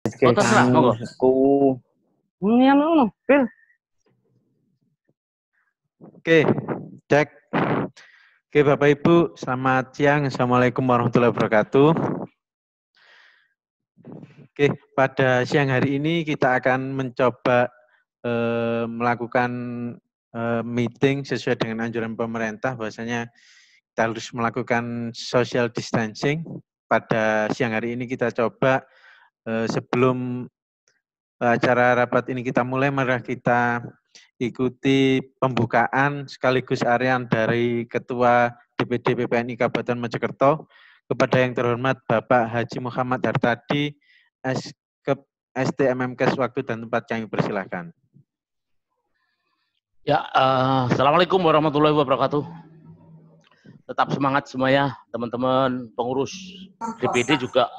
Oh, terserah, monggo. Oke, cek. Oke, Bapak Ibu, selamat siang. Assalamualaikum warahmatullahi wabarakatuh. Oke, pada siang hari ini kita akan mencoba melakukan meeting sesuai dengan anjuran pemerintah, bahwasanya kita harus melakukan social distancing. Pada siang hari ini kita coba sebelum acara rapat ini kita mulai, mari kita ikuti pembukaan sekaligus arahan dari Ketua DPD PPNI Kabupaten Mojokerto kepada yang terhormat Bapak Haji Muhammad Hartadi, STMMKes waktu dan tempat, kami persilahkan. Ya, Assalamualaikum warahmatullahi wabarakatuh. Tetap semangat semuanya, teman-teman pengurus DPD juga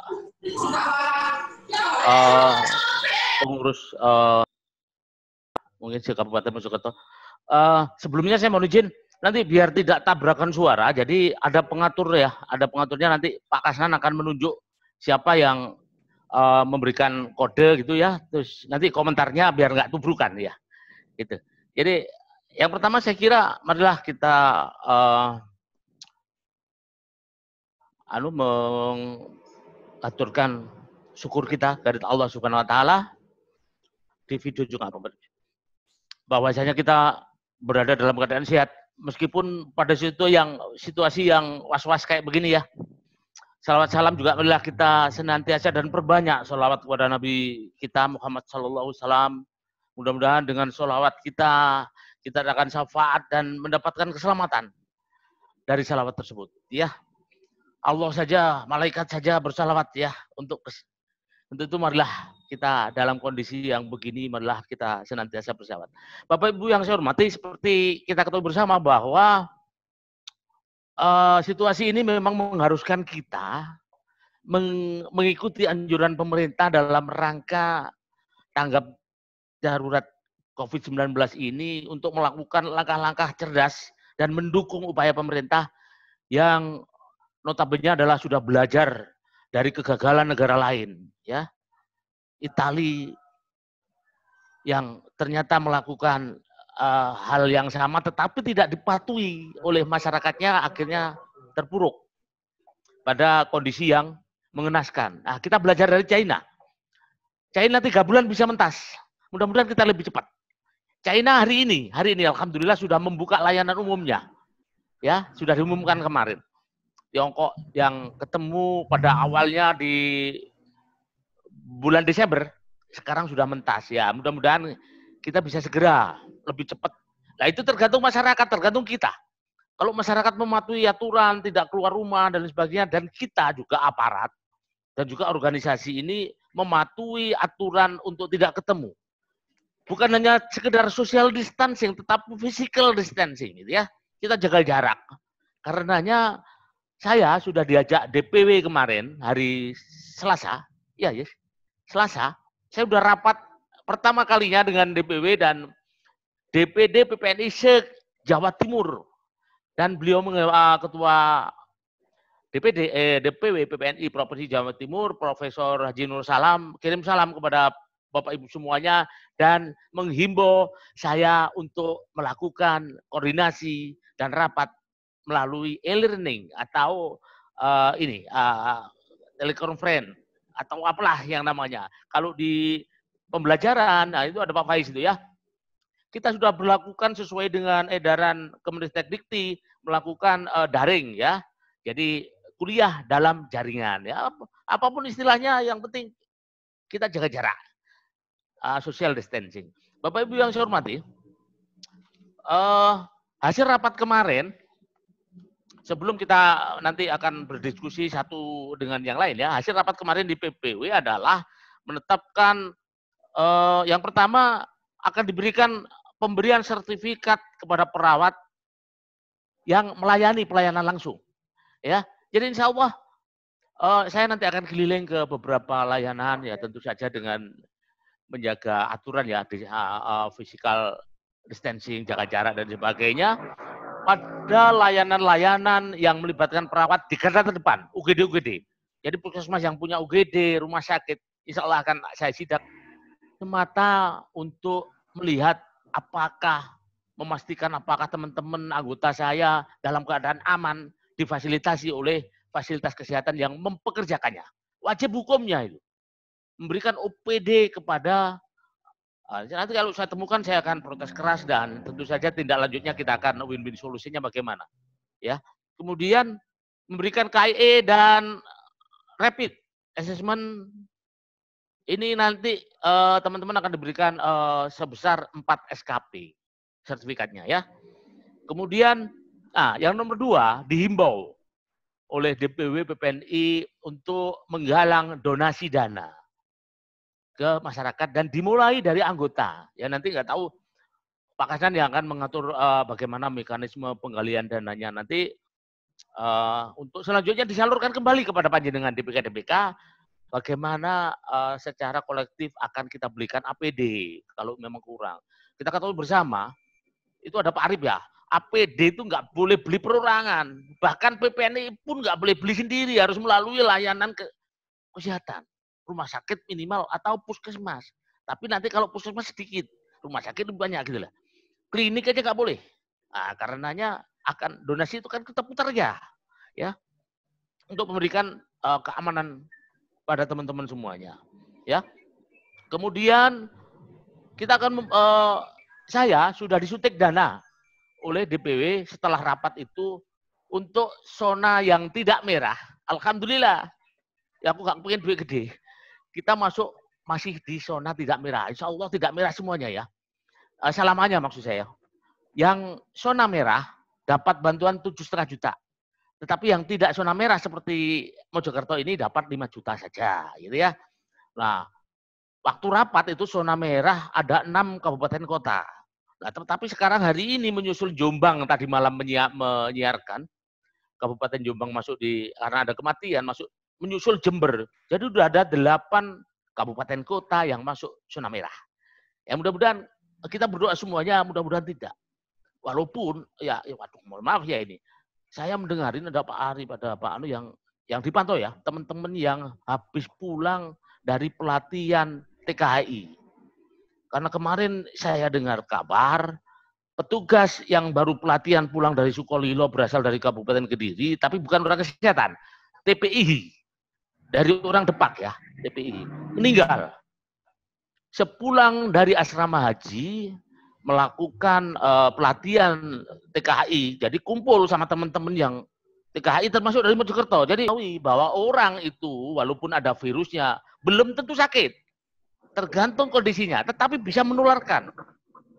pengurus mungkin di Kabupaten Mojokerto. Sebelumnya saya mohon izin, nanti biar tidak tabrakan suara, jadi ada pengatur ya, ada pengaturnya, nanti Pak Kasnan akan menunjuk siapa yang memberikan kode gitu ya, terus nanti komentarnya biar nggak tubrukan ya, gitu. Jadi yang pertama saya kira marilah kita mengaturkan syukur kita dari Allah Subhanahu Wa Taala di video juga bahwasanya kita berada dalam keadaan sehat meskipun pada situasi yang was-was kayak begini ya. Salawat salam juga marilah kita senantiasa dan perbanyak salawat kepada Nabi kita Muhammad sallallahu alaihi wasallam. Mudah-mudahan dengan salawat kita akan syafaat dan mendapatkan keselamatan dari salawat tersebut ya. Allah saja, malaikat saja bersalawat ya. Untuk itu marilah kita dalam kondisi yang begini, marilah kita senantiasa bersalawat. Bapak Ibu yang saya hormati, seperti kita ketahui bersama bahwa situasi ini memang mengharuskan kita mengikuti anjuran pemerintah dalam rangka tanggap darurat COVID-19 ini untuk melakukan langkah-langkah cerdas dan mendukung upaya pemerintah yang notabene adalah sudah belajar dari kegagalan negara lain, ya. Italia yang ternyata melakukan hal yang sama tetapi tidak dipatuhi oleh masyarakatnya, akhirnya terpuruk pada kondisi yang mengenaskan. Nah, kita belajar dari China. China 3 bulan bisa mentas. Mudah-mudahan kita lebih cepat. China hari ini alhamdulillah sudah membuka layanan umumnya. Ya, sudah diumumkan kemarin. Tiongkok yang ketemu pada awalnya di bulan Desember, sekarang sudah mentas ya. Mudah-mudahan kita bisa segera lebih cepat. Nah, itu tergantung masyarakat, tergantung kita. Kalau masyarakat mematuhi aturan, tidak keluar rumah dan sebagainya, dan kita juga aparat dan juga organisasi ini mematuhi aturan untuk tidak ketemu. Bukan hanya sekedar social distancing, tetapi physical distancing, gitu ya. Kita jaga jarak. Karenanya saya sudah diajak DPW kemarin hari Selasa, ya yes, Selasa. Saya sudah rapat pertama kalinya dengan DPW dan DPD PPNI se-Jawa Timur. Dan beliau ketua DPW PPNI Provinsi Jawa Timur, Profesor Haji Nur Salam, kirim salam kepada Bapak Ibu semuanya dan menghimbau saya untuk melakukan koordinasi dan rapat melalui e-learning atau telekonferensi atau apalah yang namanya. Kalau di pembelajaran, nah itu ada Pak Faiz itu ya. Kita sudah berlakukan sesuai dengan edaran Kemendikbud melakukan daring ya. Jadi kuliah dalam jaringan ya. Apapun istilahnya, yang penting kita jaga jarak. Social distancing. Bapak Ibu yang saya hormati, hasil rapat kemarin, sebelum kita nanti akan berdiskusi satu dengan yang lain ya, hasil rapat kemarin di PPW adalah menetapkan yang pertama akan diberikan pemberian sertifikat kepada perawat yang melayani pelayanan langsung. Ya, jadi insya Allah saya nanti akan keliling ke beberapa layanan ya, tentu saja dengan menjaga aturan ya, physical distancing, jaga jarak dan sebagainya. Pada layanan-layanan yang melibatkan perawat di garda terdepan, UGD. Jadi puskesmas yang punya UGD, rumah sakit insya Allah akan saya sidak semata untuk melihat memastikan apakah teman-teman anggota saya dalam keadaan aman difasilitasi oleh fasilitas kesehatan yang mempekerjakannya. Wajib hukumnya itu. Memberikan OPD kepada, nanti kalau saya temukan saya akan protes keras dan tentu saja tindak lanjutnya kita akan win-win solusinya bagaimana. Ya. Kemudian memberikan KIE dan rapid assessment ini nanti teman-teman akan diberikan sebesar 4 SKP sertifikatnya ya. Kemudian yang nomor 2 dihimbau oleh DPW PPNI untuk menggalang donasi dana ke masyarakat dan dimulai dari anggota. Ya nanti nggak tahu Pak Kasdan yang akan mengatur bagaimana mekanisme penggalian dananya nanti untuk selanjutnya disalurkan kembali kepada panjenengan DPK bagaimana secara kolektif akan kita belikan APD kalau memang kurang. Kita ketahui bersama itu ada Pak Arif ya. APD itu nggak boleh beli perorangan. Bahkan PPNI pun nggak boleh beli sendiri, harus melalui layanan kesehatan. Rumah sakit minimal atau puskesmas. Tapi nanti kalau puskesmas sedikit, rumah sakit banyak gitu lah. Klinik aja nggak boleh. Nah, karenanya akan donasi itu kan kita putar ya. Untuk memberikan keamanan pada teman-teman semuanya. Ya. Kemudian kita akan saya sudah disuntik dana oleh DPW setelah rapat itu untuk zona yang tidak merah. Alhamdulillah, ya aku nggak pengen duit gede. Kita masih di zona tidak merah. Insya Allah tidak merah semuanya ya. Selamanya maksud saya. Yang zona merah dapat bantuan 7,5 juta. Tetapi yang tidak zona merah seperti Mojokerto ini dapat 5 juta saja, gitu ya. Nah, waktu rapat itu zona merah ada 6 kabupaten kota. Nah, tetapi sekarang hari ini menyusul Jombang tadi malam menyiarkan Kabupaten Jombang masuk karena ada kematian menyusul Jember. Jadi sudah ada 8 kabupaten kota yang masuk zona merah. Ya mudah-mudahan kita berdoa semuanya mudah-mudahan tidak. Walaupun waduh mohon maaf ya ini. Saya mendengarin ada Pak Arif, ada Pak Anu yang dipantau ya, teman-teman yang habis pulang dari pelatihan TKHI. Karena kemarin saya dengar kabar petugas yang baru pelatihan pulang dari Sukolilo berasal dari Kabupaten Kediri, tapi bukan orang kesehatan, TPI dari orang Depak ya, TPI meninggal. Sepulang dari asrama haji melakukan pelatihan TKHI, jadi kumpul sama teman-teman yang TKHI termasuk dari Mojokerto. Jadi bahwa orang itu walaupun ada virusnya belum tentu sakit. Tergantung kondisinya, tetapi bisa menularkan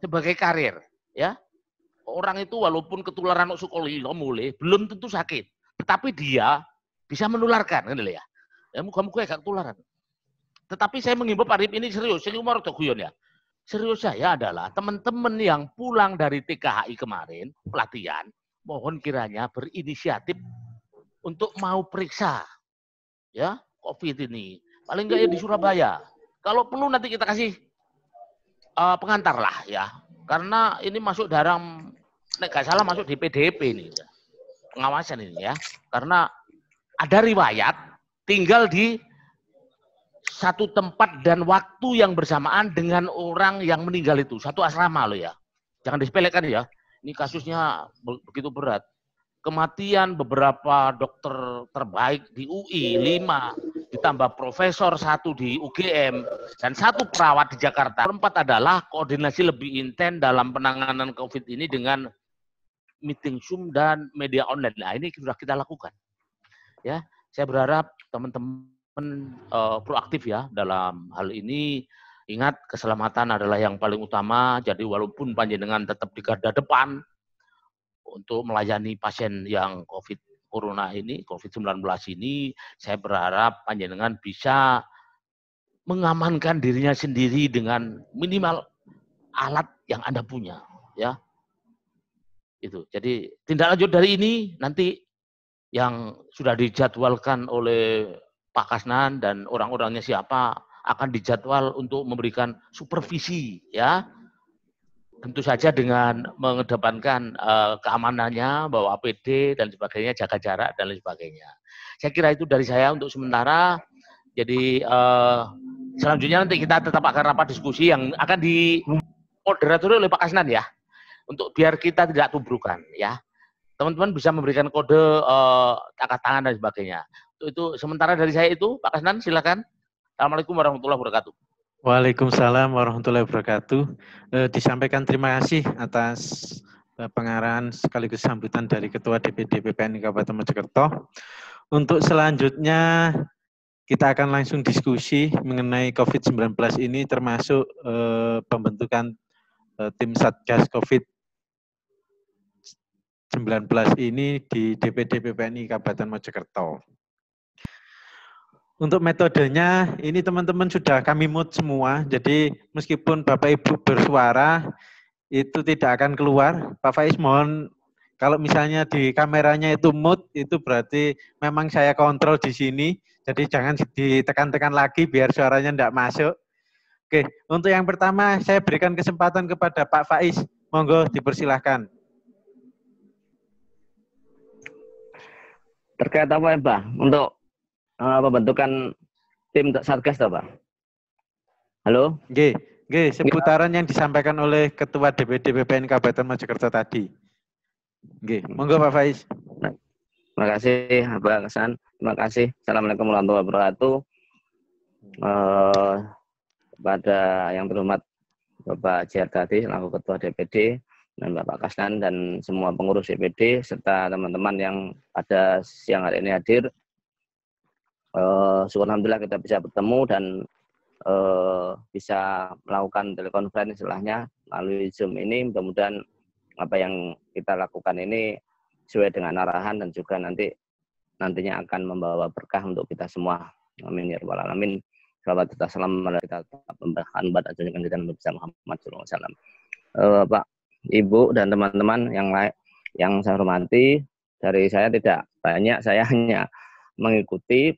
sebagai karir, ya. Orang itu walaupun ketularan Sukolilo mulai belum tentu sakit, tetapi dia bisa menularkan, kan ya. Ya muka-muka gak ketularan. Tetapi saya mengimbau Pak Arif ini serius, ini umur guyon ya. Serius saya adalah teman-teman yang pulang dari TKHI kemarin pelatihan, mohon kiranya berinisiatif untuk mau periksa, ya COVID ini. Paling enggak ya di Surabaya. Kalau perlu nanti kita kasih pengantar lah ya. Karena ini masuk dalam, nggak salah masuk di PDP ini. Pengawasan ini ya. Karena ada riwayat tinggal di satu tempat dan waktu yang bersamaan dengan orang yang meninggal itu. Satu asrama loh ya. Jangan disepelekan ya. Ini kasusnya begitu berat. Kematian beberapa dokter terbaik di UI 5, ditambah profesor 1 di UGM, dan 1 perawat di Jakarta. 4 adalah koordinasi lebih intens dalam penanganan COVID ini dengan meeting Zoom dan media online. Nah ini sudah kita lakukan. Ya, saya berharap teman-teman proaktif ya dalam hal ini. Ingat keselamatan adalah yang paling utama. Jadi walaupun panjenengan tetap di garda depan untuk melayani pasien yang COVID-19 ini, saya berharap panjenengan bisa mengamankan dirinya sendiri dengan minimal alat yang Anda punya, ya. Itu. Jadi tindak lanjut dari ini nanti yang sudah dijadwalkan oleh Pak Kasdan dan orang-orangnya siapa akan dijadwal untuk memberikan supervisi, ya. Tentu saja dengan mengedepankan keamanannya, bawa APD dan sebagainya, jaga jarak dan lain sebagainya. Saya kira itu dari saya untuk sementara. Jadi selanjutnya nanti kita tetap akan rapat diskusi yang akan dimoderatori oleh Pak Kasnan ya, untuk biar kita tidak tubrukan ya. Teman-teman bisa memberikan kode angkat tangan dan sebagainya. Itu sementara dari saya itu, Pak Kasnan silakan. Assalamualaikum warahmatullahi wabarakatuh. Waalaikumsalam warahmatullahi wabarakatuh. Disampaikan terima kasih atas pengarahan sekaligus sambutan dari Ketua DPD PPNI Kabupaten Mojokerto. Untuk selanjutnya kita akan langsung diskusi mengenai COVID-19 ini, termasuk pembentukan tim Satgas COVID-19 ini di DPD PPNI Kabupaten Mojokerto. Untuk metodenya, ini teman-teman sudah kami mute semua, jadi meskipun Bapak Ibu bersuara, itu tidak akan keluar. Pak Faiz mohon, kalau misalnya di kameranya itu mute, itu berarti memang saya kontrol di sini, jadi jangan ditekan-tekan lagi biar suaranya tidak masuk. Oke, untuk yang pertama saya berikan kesempatan kepada Pak Faiz, monggo dipersilahkan. Terkait apa ya Pak? Untuk pembentukan tim Satgas Pak? Halo? Oke, seputaran yang disampaikan oleh Ketua DPD PPNI Kabupaten Mojokerto tadi. Oke, monggo Pak Faiz. Terima kasih Pak Hasan. Terima kasih. Assalamualaikum warahmatullahi wabarakatuh. Kepada yang terhormat Bapak JR tadi, selaku Ketua DPD, dan Bapak Kasnan dan semua pengurus DPD serta teman-teman yang pada siang hari ini hadir. Syukur alhamdulillah kita bisa bertemu dan bisa melakukan telekonferensi istilahnya melalui Zoom ini. Mudah-mudahan apa yang kita lakukan ini sesuai dengan arahan dan juga nantinya akan membawa berkah untuk kita semua. Amin ya rabbal alamin. Salawat serta salam kita membahagiakan badan junjungan kita Nabi Muhammad sallallahu alaihi wasallam. Pak, Ibu dan teman-teman yang saya hormati, dari saya tidak banyak, saya hanya mengikuti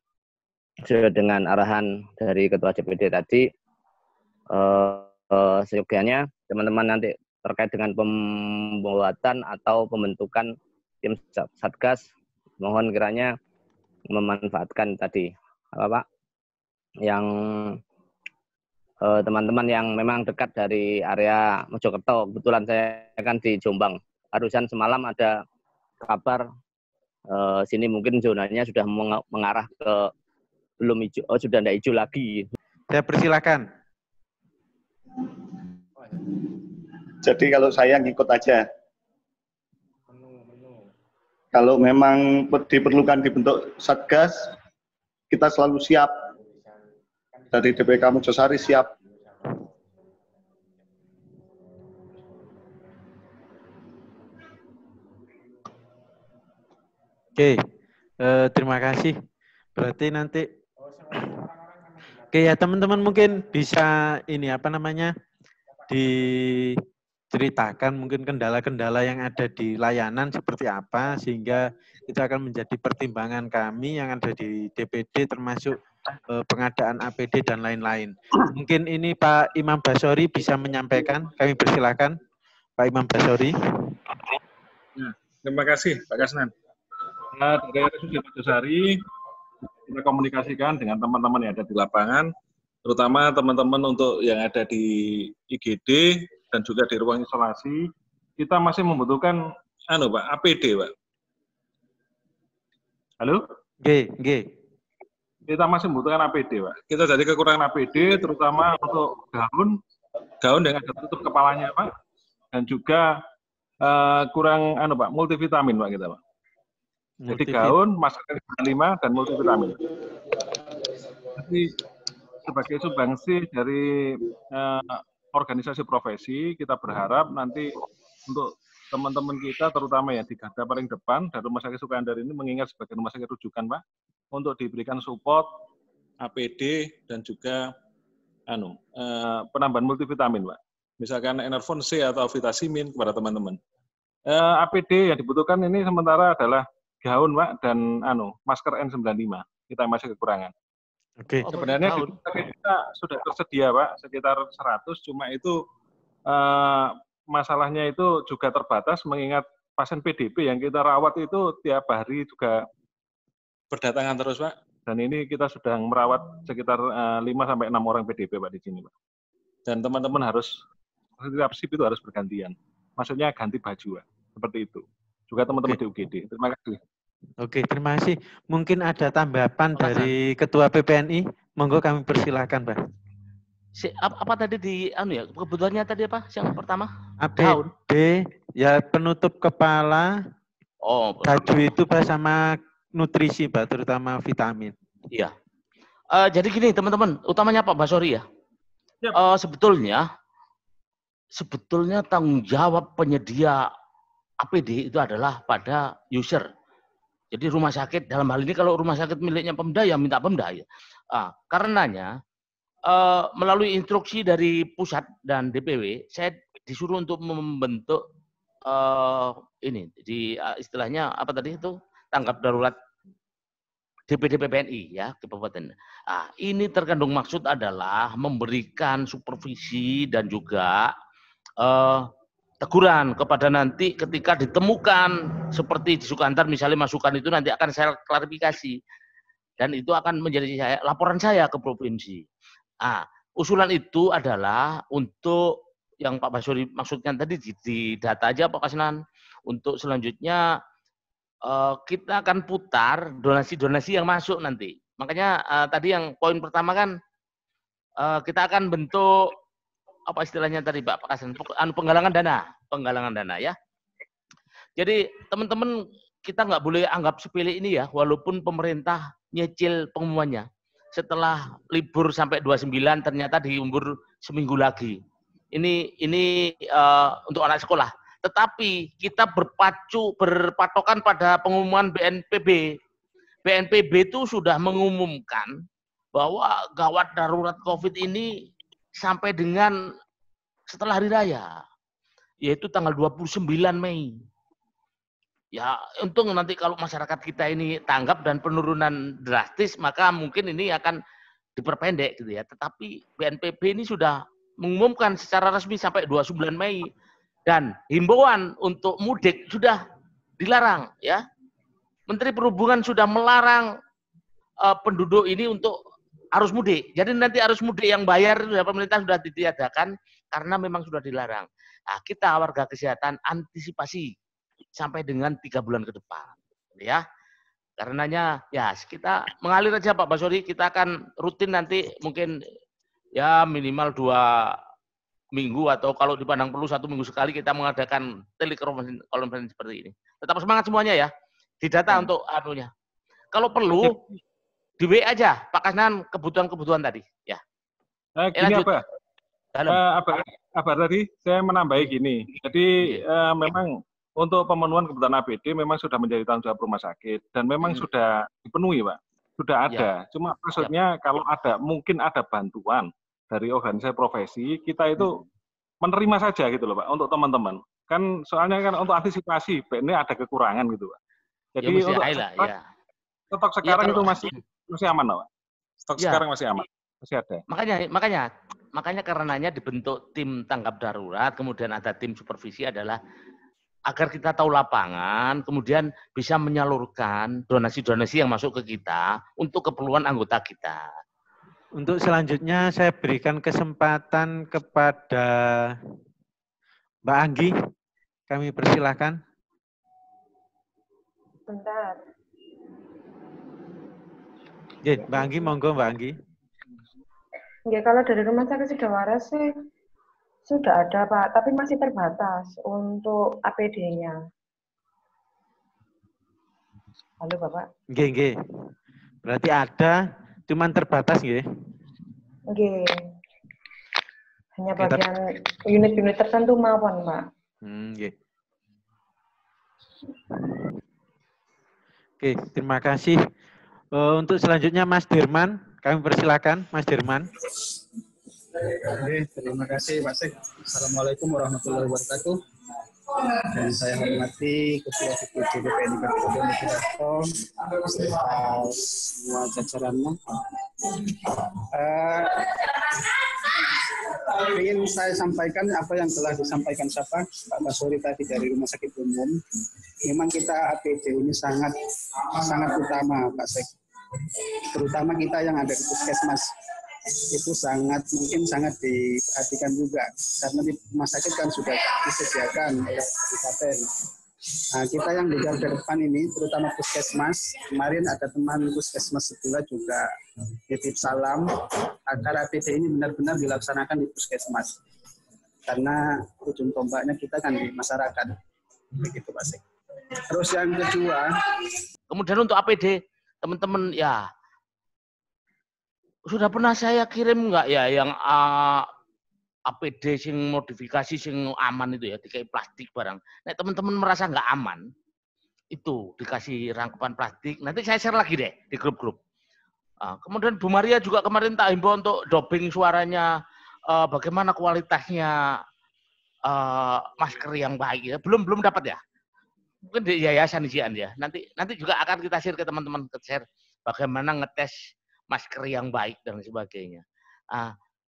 sesuai dengan arahan dari Ketua DPD tadi. Seyogianya teman-teman nanti terkait dengan pembuatan atau pembentukan tim Satgas, mohon kiranya memanfaatkan tadi apa Pak, yang teman-teman yang memang dekat dari area Mojokerto. Kebetulan saya kan di Jombang. Barusan semalam ada kabar sini mungkin zonanya sudah mengarah ke belum hijau, sudah tidak hijau lagi. Saya persilakan. Jadi kalau saya ngikut aja. Kalau memang diperlukan dibentuk Satgas, kita selalu siap. Dari DPK Mojosari siap. Oke, terima kasih. Berarti nanti, oke ya teman-teman mungkin bisa ini apa namanya diceritakan mungkin kendala-kendala yang ada di layanan seperti apa sehingga itu akan menjadi pertimbangan kami yang ada di DPD termasuk pengadaan APD dan lain-lain. Mungkin ini Pak Imam Basori bisa menyampaikan. Kami persilakan Pak Imam Basori. Ya, terima kasih Pak Kasnan. Dari RSUD Mojosari kita komunikasikan dengan teman-teman yang ada di lapangan, terutama teman-teman untuk yang ada di IGD dan juga di ruang isolasi. Kita masih membutuhkan Pak, APD, Pak. Halo? G. Kita masih membutuhkan APD, Pak. Kita jadi kekurangan APD, terutama untuk gaun dengan tutup kepalanya, Pak. Dan juga kurang Pak, multivitamin, Pak, kita, Pak. Jadi gaun, masker 5 dan multivitamin. Jadi sebagai sumbangsi dari organisasi profesi, kita berharap nanti untuk teman-teman kita, terutama ya di garda paling depan dari Rumah Sakit Sukandar ini, mengingat sebagai rumah sakit rujukan, Pak, untuk diberikan support APD dan juga penambahan multivitamin, Pak. Misalkan Enervon C atau Vitasimin kepada teman-teman. APD yang dibutuhkan ini sementara adalah gaun, Pak, dan masker N95. Kita masih kekurangan. Oke. Sebenarnya di kita sudah tersedia, Pak, sekitar 100, cuma itu masalahnya itu juga terbatas mengingat pasien PDP yang kita rawat itu tiap hari juga berdatangan terus, Pak. Dan ini kita sudah merawat sekitar 5 sampai 6 orang PDP Pak di sini, Pak. Dan teman-teman harus setiap shift itu harus bergantian. Maksudnya ganti baju, Pak. Seperti itu. Juga teman-teman di UGD. Terima kasih. Oke, terima kasih. Mungkin ada tambahan dari Ketua PPNI. Monggo kami persilahkan, Pak. Apa tadi di ya kebutuhannya tadi apa? Yang pertama? APD ya penutup kepala. Oh, baju itu Pak sama nutrisi Pak, terutama vitamin. Iya. Jadi gini teman-teman, utamanya Pak Basori ya. Yep. Sebetulnya tanggung jawab penyedia APD itu adalah pada user. Jadi rumah sakit dalam hal ini kalau rumah sakit miliknya Pemda ya minta Pemda ya. Karenanya melalui instruksi dari pusat dan DPW, saya disuruh untuk membentuk ini di istilahnya apa tadi itu tanggap darurat DPD PPNI ya kabupaten. Ini terkandung maksud adalah memberikan supervisi dan juga teguran kepada nanti ketika ditemukan seperti di Sukantar misalnya masukan itu nanti akan saya klarifikasi dan itu akan menjadi laporan saya ke provinsi. Usulan itu adalah untuk yang Pak Basuri maksudnya tadi di data aja Pak Kasnan. Untuk selanjutnya kita akan putar donasi-donasi yang masuk nanti. Makanya tadi yang poin pertama kan kita akan bentuk apa istilahnya tadi Pak Kasnan, penggalangan dana ya. Jadi teman-teman kita nggak boleh anggap sepele ini ya, walaupun pemerintah nyicil pengumumannya. Setelah libur sampai 29 ternyata diumbur seminggu lagi. Ini untuk anak sekolah. Tetapi kita berpatokan pada pengumuman BNPB. BNPB itu sudah mengumumkan bahwa gawat darurat COVID ini sampai dengan setelah hari raya, yaitu tanggal 29 Mei. Ya, untung nanti kalau masyarakat kita ini tanggap dan penurunan drastis, maka mungkin ini akan diperpendek gitu ya. Tetapi BNPB ini sudah mengumumkan secara resmi sampai 29 Mei dan himbauan untuk mudik sudah dilarang ya. Menteri Perhubungan sudah melarang penduduk ini untuk arus mudik. Jadi nanti arus mudik yang bayar pemerintah sudah ditiadakan karena memang sudah dilarang. Kita warga kesehatan antisipasi sampai dengan 3 bulan ke depan ya. Karenanya ya kita mengalir aja Pak Basori, kita akan rutin nanti mungkin ya minimal 2 minggu atau kalau dipandang perlu 1 minggu sekali kita mengadakan telekonferensi seperti ini. Tetap semangat semuanya ya. Didata untuk anunya. Kalau perlu di WA aja Pak Kasnan kebutuhan-kebutuhan tadi ya. Gini apa tadi saya menambahi gini. Jadi memang untuk pemenuhan kebutuhan APD memang sudah menjadi tanggung jawab rumah sakit dan memang sudah dipenuhi Pak. Sudah ada. Ya. Cuma maksudnya kalau mungkin ada bantuan dari organisasi profesi, kita itu menerima saja gitu loh Pak, untuk teman-teman. Kan soalnya kan untuk antisipasi, ini ada kekurangan gitu Pak. Jadi ya, untuk stok sekarang ya, itu masih aman Pak. Stok sekarang masih aman, masih ada. Makanya karenanya dibentuk tim tanggap darurat, kemudian ada tim supervisi adalah agar kita tahu lapangan, kemudian bisa menyalurkan donasi-donasi yang masuk ke kita untuk keperluan anggota kita. Untuk selanjutnya saya berikan kesempatan kepada Mbak Anggi. Kami persilahkan. Bentar. Ya, Mbak Anggi, monggo Mbak Anggi. Ya, kalau dari Rumah Sakit Sidowaras sih sudah ada Pak, tapi masih terbatas untuk APD-nya. Halo Bapak. Nggih. Berarti ada, cuman terbatas nggih. Nggih. Hanya bagian unit-unit tertentu mawon, Pak. Nggih. Oke, terima kasih. Untuk selanjutnya Mas Dirman, kami persilakan Mas Dirman. Oke, terima kasih Pak Sek. Assalamualaikum warahmatullahi wabarakatuh. Dan saya hormati Ketua DPD PPNI Kabupaten Mojokerto beserta semua jajarannya. Ingin saya sampaikan apa yang telah disampaikan Pak Basori tadi dari Rumah Sakit Umum. Memang kita APD ini sangat utama Pak Sek. terutama kita yang ada di puskesmas. Itu mungkin sangat diperhatikan juga, karena di rumah sakit kan sudah disediakan oleh kabupaten. Nah, kita yang di garda depan ini, terutama puskesmas, kemarin ada teman puskesmas sebelah juga titip salam agar APD ini benar-benar dilaksanakan di puskesmas. Karena ujung tombaknya kita kan di masyarakat. Begitu, Pak Sek. Terus yang kedua, kemudian untuk APD, teman-teman ya, sudah pernah saya kirim nggak ya yang APD sing modifikasi sing aman itu ya, dikai plastik barang. Nah, teman-teman merasa nggak aman, itu dikasih rangkuman plastik. Nanti saya share lagi deh di grup-grup. Kemudian Bu Maria juga kemarin tak himbau untuk dubbing suaranya, bagaimana kualitasnya masker yang baik ya. Belum dapat ya. Mungkin di yayasan isian ya. Nanti juga akan kita share ke teman-teman, share bagaimana ngetes masker yang baik dan sebagainya.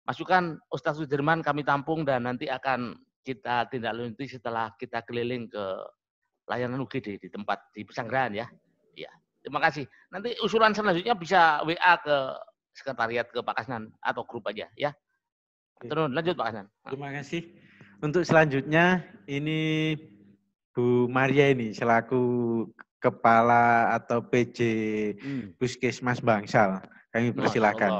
Masukan Ustaz Sudirman kami tampung dan nanti akan kita tindak lanjuti setelah kita keliling ke layanan UGD di tempat di Pesanggerahan ya. Ya, terima kasih. Nanti usulan selanjutnya bisa WA ke sekretariat ke Pak Kasnan atau grup aja ya. Terus lanjut Pak Kasnan. Terima kasih. Untuk selanjutnya ini Bu Maria ini selaku Kepala atau PJ Puskesmas Bangsal. Kami persilakan.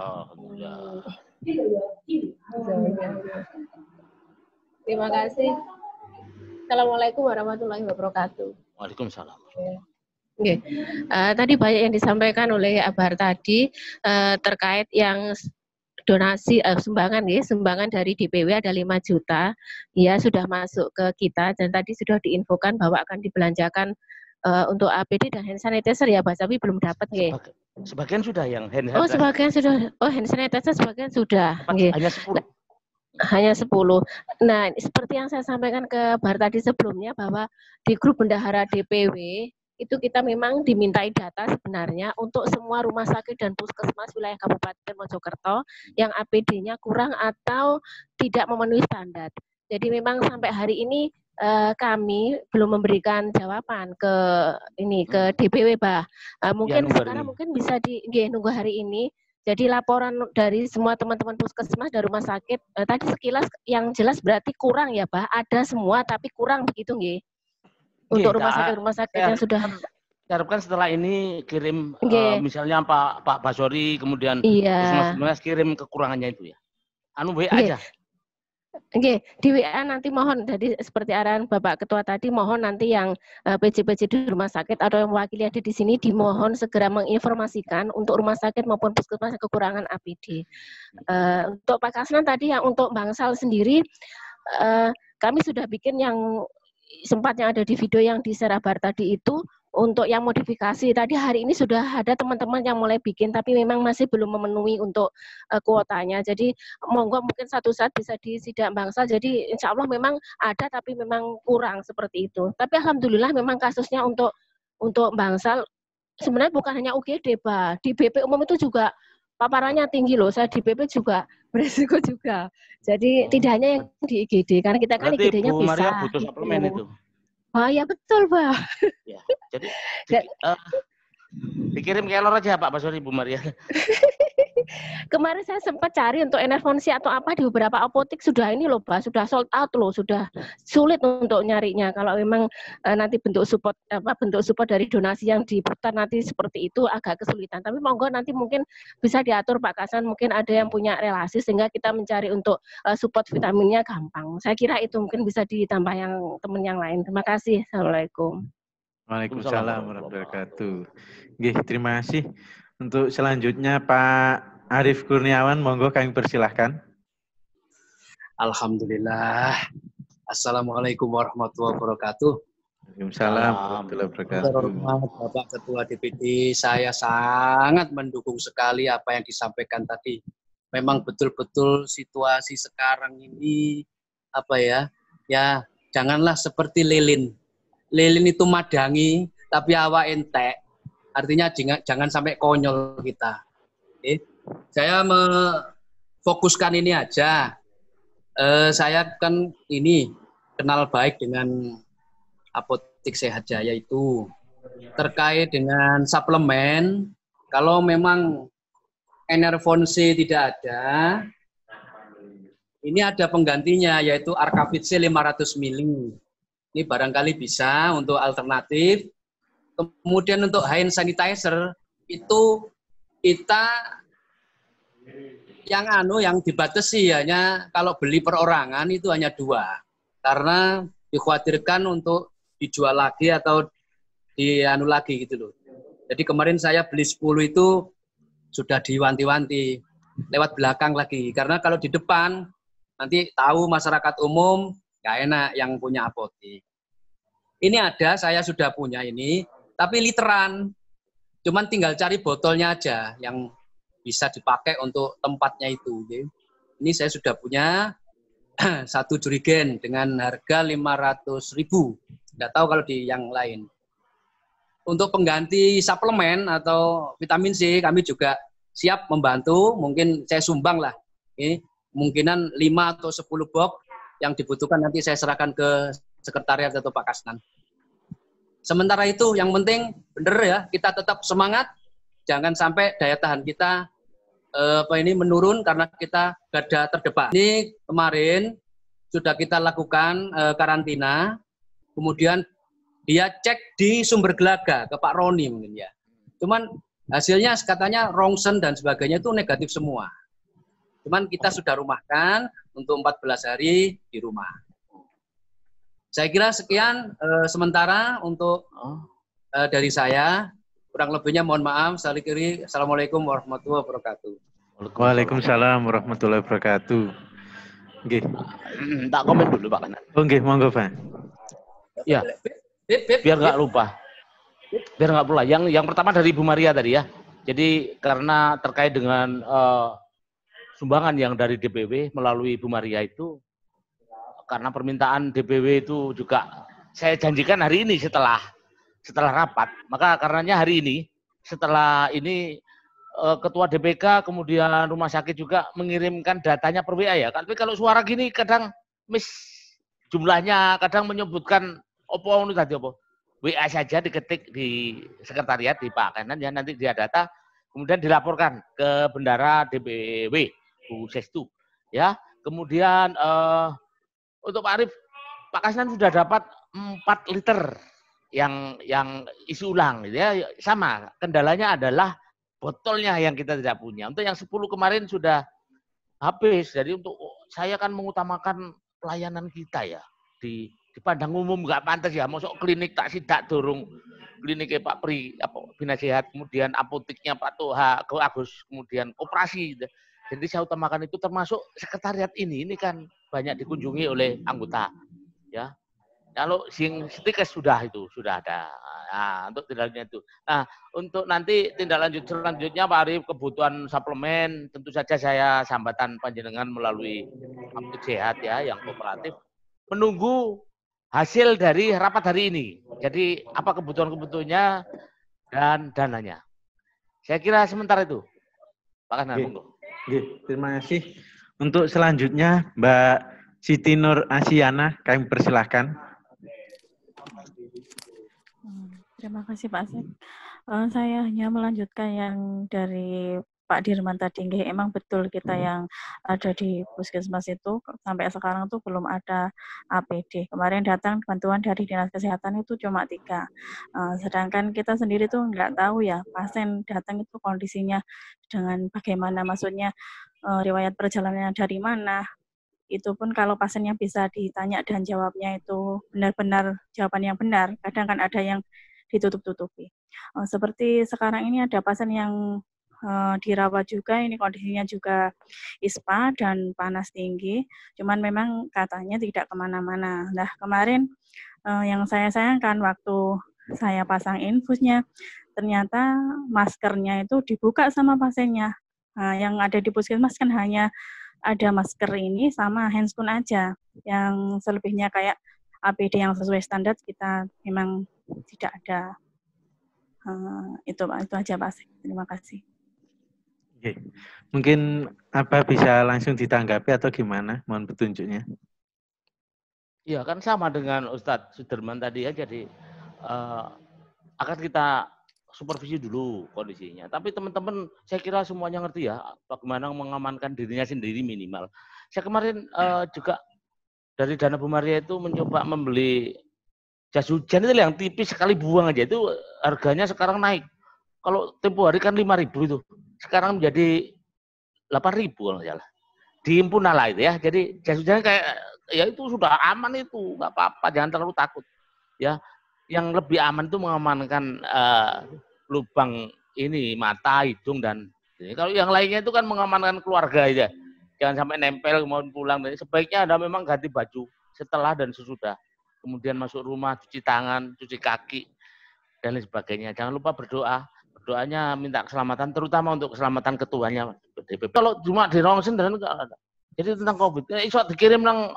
Terima kasih. Assalamualaikum warahmatullahi wabarakatuh. Waalaikumsalam. Okay. Tadi banyak yang disampaikan oleh Abar tadi terkait yang donasi sumbangan ya, sumbangan dari DPW ada 5 juta ya sudah masuk ke kita dan tadi sudah diinfokan bahwa akan dibelanjakan untuk APD dan hand sanitizer ya Pak, tapi belum dapat nggih. Sebagian sudah yang hand sanitizer. Oh, sebagian sudah. Oh, hand sanitizer sebagian sudah. Nggih. Hanya 10. Hanya 10. Nah, seperti yang saya sampaikan ke Bar tadi sebelumnya bahwa di grup bendahara DPW itu kita memang dimintai data sebenarnya untuk semua rumah sakit dan puskesmas wilayah Kabupaten Mojokerto yang APD-nya kurang atau tidak memenuhi standar. Jadi memang sampai hari ini kami belum memberikan jawaban ke DPW, Bah. Mungkin ya, sekarang mungkin bisa nunggu hari ini. Jadi laporan dari semua teman-teman puskesmas dan rumah sakit tadi sekilas yang jelas berarti kurang ya, Bah. Ada semua tapi kurang begitu nggih. Untuk rumah sakit yang sudah harapkan setelah ini kirim misalnya Pak Basori kemudian Puskesmas kirim kekurangannya itu ya. WA aja. Oke, di WA nanti mohon, jadi seperti arahan Bapak Ketua tadi, mohon nanti yang PJ-PJ di rumah sakit atau yang mewakili ada di sini dimohon segera menginformasikan untuk rumah sakit maupun puskesmas kekurangan APD. Untuk Pak Kasnan tadi yang untuk Bangsal sendiri, kami sudah bikin yang sempat yang ada di video yang di Serabar tadi itu untuk yang modifikasi. Tadi hari ini sudah ada teman-teman yang mulai bikin, tapi memang masih belum memenuhi untuk kuotanya. Jadi monggo mungkin satu saat bisa di Sidak Bangsal. Jadi insya Allah memang ada, tapi memang kurang seperti itu. Tapi alhamdulillah memang kasusnya untuk Bangsal sebenarnya bukan hanya UGD, Pak. Di BP umum itu juga paparannya tinggi loh. Saya di BP juga beresiko juga. Jadi tidak hanya yang di IGD, karena kita kan IGD-nya bisa. Maria butuh suplemen itu. Oh ya betul, Pak. Ya, jadi dikirim kelor aja Pak Basori, Bu Maria. Kemarin saya sempat cari untuk Enerfonsi atau apa di beberapa apotek sudah ini loh Pak, sudah sold out loh, sudah sulit untuk nyarinya. Kalau memang nanti bentuk support dari donasi yang diputar nanti seperti itu agak kesulitan. Tapi monggo nanti mungkin bisa diatur Pak Kasan, mungkin ada yang punya relasi sehingga kita mencari untuk support vitaminnya gampang. Saya kira itu mungkin bisa ditambah yang teman yang lain. Terima kasih. Assalamualaikum. Waalaikumsalam warahmatullahi wabarakatuh. Nggih, terima kasih. Untuk selanjutnya Pak Arief Kurniawan, monggo kami persilahkan. Alhamdulillah. Assalamualaikum warahmatullahi wabarakatuh. Waalaikumsalam warahmatullahi wabarakatuh. Bapak Ketua DPD, saya sangat mendukung sekali apa yang disampaikan tadi. Memang betul-betul situasi sekarang ini ya janganlah seperti lilin. Lilin itu madangi, tapi awak entek. Artinya jangan sampai konyol kita. Oke. Saya memfokuskan ini aja. Saya kan ini kenal baik dengan Apotek Sehat Jaya itu. Terkait dengan suplemen, Kalau memang Enervon C tidak ada, ini ada penggantinya yaitu Arcavit C 500 mili. Ini barangkali bisa untuk alternatif. Kemudian untuk hand sanitizer itu kita yang dibatasi hanya kalau beli perorangan itu hanya 2. Karena dikhawatirkan untuk dijual lagi atau dianu lagi gitu loh. Jadi kemarin saya beli 10 itu sudah diwanti-wanti lewat belakang lagi. Karena kalau di depan nanti tahu masyarakat umum nggak enak yang punya apotek. Ini ada, saya sudah punya ini, tapi literan. Cuman tinggal cari botolnya aja yang bisa dipakai untuk tempatnya itu. Ini saya sudah punya 1 jerigen dengan harga 500.000. Nggak tahu kalau di yang lain. Untuk pengganti suplemen atau vitamin C, kami juga siap membantu. Mungkin saya sumbang lah. Ini kemungkinan 5 atau 10 box yang dibutuhkan nanti saya serahkan ke sekretariat atau Pak Kasnan. Sementara itu yang penting bener ya, kita tetap semangat. Jangan sampai daya tahan kita menurun karena kita garda terdepan. Ini kemarin sudah kita lakukan karantina. Kemudian dia cek di Sumber Gelaga ke Pak Roni mungkin ya. Cuman hasilnya katanya rongsen dan sebagainya itu negatif semua. Cuman kita sudah rumahkan untuk 14 hari di rumah. Saya kira sekian sementara untuk dari saya. Kurang lebihnya mohon maaf. Assalamualaikum warahmatullahi wabarakatuh. Waalaikumsalam warahmatullahi wabarakatuh. Nggih. Tak komen dulu Pak Kanan. Oh nggih, monggo Pak. Ya. Biar nggak lupa. Biar nggak lupa. Yang pertama dari Ibu Maria tadi ya. Jadi karena terkait dengan sumbangan yang dari DPW melalui Ibu Maria itu, karena permintaan DPW itu juga saya janjikan hari ini setelah rapat. Maka karenanya hari ini setelah ini Ketua DPK kemudian rumah sakit juga mengirimkan datanya per WA ya. Tapi kalau suara gini kadang miss jumlahnya, kadang menyebutkan opo ini tadi opo. WA saja diketik di sekretariat di Pak Kanan ya, nanti dia data kemudian dilaporkan ke Bendara DPW Bu Sestu ya. Kemudian untuk Pak Arif, Pak Kasnan sudah dapat 4 liter yang isi ulang gitu ya. Sama, kendalanya adalah botolnya yang kita tidak punya. Untuk yang 10 kemarin sudah habis. Jadi untuk saya kan mengutamakan pelayanan kita ya. Dipandang umum nggak pantas ya. Masuk klinik tak sidak dorong kliniknya Pak Pri, Bina Sehat, kemudian apoteknya Pak Toha, ke Agus, kemudian operasi. Jadi saya utamakan itu, termasuk sekretariat ini kan banyak dikunjungi oleh anggota ya. Kalau sing stikes sudah ada. Nah, untuk tindak lanjutnya itu. Nah, untuk nanti tindak lanjut selanjutnya Pak Arif, kebutuhan suplemen tentu saja saya sambatan panjenengan melalui apotek sehat ya yang kooperatif. Menunggu hasil dari rapat hari ini. Jadi apa kebutuhan-kebutuhannya dan dananya. Saya kira sementara itu. Pak Kanan, monggo. Terima kasih. Untuk selanjutnya Mbak Siti Nur Asiana, kami persilahkan. Terima kasih Pak Asep. Saya hanya melanjutkan yang dari Pak Dirman tadi. Emang betul kita yang ada di puskesmas itu sampai sekarang tuh belum ada APD. Kemarin datang bantuan dari Dinas Kesehatan itu cuma 3. Sedangkan kita sendiri tuh nggak tahu ya pasien datang itu kondisinya dengan bagaimana, maksudnya riwayat perjalanannya dari mana. Itu pun kalau pasiennya bisa ditanya dan jawabnya itu benar-benar jawaban yang benar. Kadang kan ada yang ditutup-tutupi. Seperti sekarang ini ada pasien yang dirawat juga, ini kondisinya juga ISPA dan panas tinggi, cuman memang katanya tidak kemana-mana. Nah kemarin yang saya sayangkan waktu saya pasang infusnya, ternyata maskernya itu dibuka sama pasiennya. Yang ada di puskesmas kan hanya ada masker ini sama handscoon aja, yang selebihnya kayak APD yang sesuai standar kita memang tidak ada. Itu aja Pak. Terima kasih. Oke. Mungkin apa bisa langsung ditanggapi atau gimana? Mohon petunjuknya. Iya kan sama dengan Ustadz Sudirman tadi ya. Jadi akan kita supervisi dulu kondisinya. Tapi teman-teman saya kira semuanya ngerti ya bagaimana mengamankan dirinya sendiri minimal. Saya kemarin juga dari Dana Bu Maria itu mencoba membeli jas hujan itu yang tipis sekali buang aja, itu harganya sekarang naik. Kalau tempo hari kan 5.000 itu, sekarang menjadi 8.000 kalau nggak salah. Di Impunala itu ya. Jadi jas hujan kayak ya itu sudah aman itu, nggak apa-apa, jangan terlalu takut. Ya, yang lebih aman itu mengamankan lubang ini mata, hidung dan ini. Kalau yang lainnya itu kan mengamankan keluarga aja. Jangan sampai nempel mau pulang. Sebaiknya Anda memang ganti baju setelah dan sesudah. Kemudian masuk rumah, cuci tangan, cuci kaki, dan lain sebagainya. Jangan lupa berdoa. Berdoanya minta keselamatan, terutama untuk keselamatan ketuanya. Kalau cuma di Rongsen dan enggak ada. Jadi tentang COVID, iso dikirim nang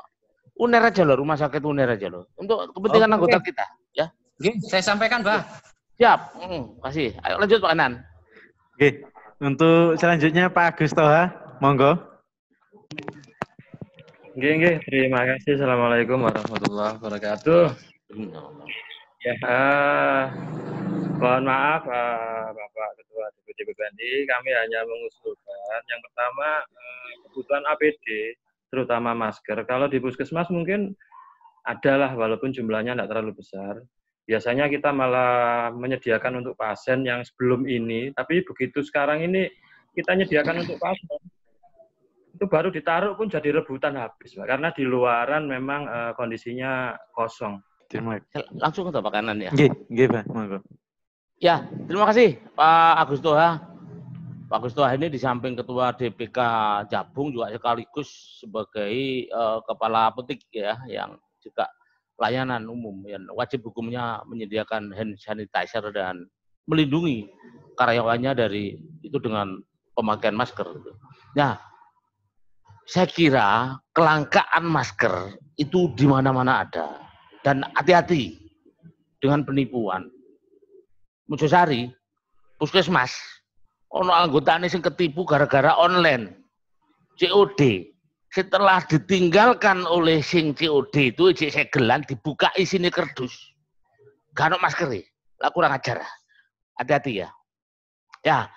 UNER aja loh, rumah sakit UNER aja loh. Untuk kepentingan anggota kita. Ya. Oke, saya sampaikan, Pak. Siap, kasih. Ayo lanjut Pak Anan. Oke, untuk selanjutnya Pak Agus Toha, monggo. Nggih, terima kasih. Assalamualaikum warahmatullahi wabarakatuh. Ya, mohon maaf Bapak Ketua DPD BPNI, kami hanya mengusulkan yang pertama kebutuhan APD, terutama masker. Kalau di puskesmas mungkin adalah walaupun jumlahnya tidak terlalu besar. Biasanya kita malah menyediakan untuk pasien yang sebelum ini, tapi begitu sekarang ini kita menyediakan untuk pasien. Itu baru ditaruh pun jadi rebutan habis, Pak. Karena di luaran memang kondisinya kosong. Terima kasih. Langsung ke Pak Kanan ya. Nggih, Pak. Monggo. Ya, terima kasih Pak Agus Toha. Pak Agus Toha ini di samping Ketua DPK Jabung juga sekaligus sebagai Kepala Apotek ya, yang juga layanan umum. Yang wajib hukumnya menyediakan hand sanitizer dan melindungi karyawannya dari itu dengan pemakaian masker. Nah, saya kira kelangkaan masker itu di mana-mana ada. Dan hati-hati dengan penipuan. Mojosari, puskesmas, ono anggotane sing ketipu gara-gara online. COD. Setelah ditinggalkan oleh sing COD itu, segelan dibuka isine kerdus. Gak ono masker. Lah kurang ajar. Hati-hati ya. Ya.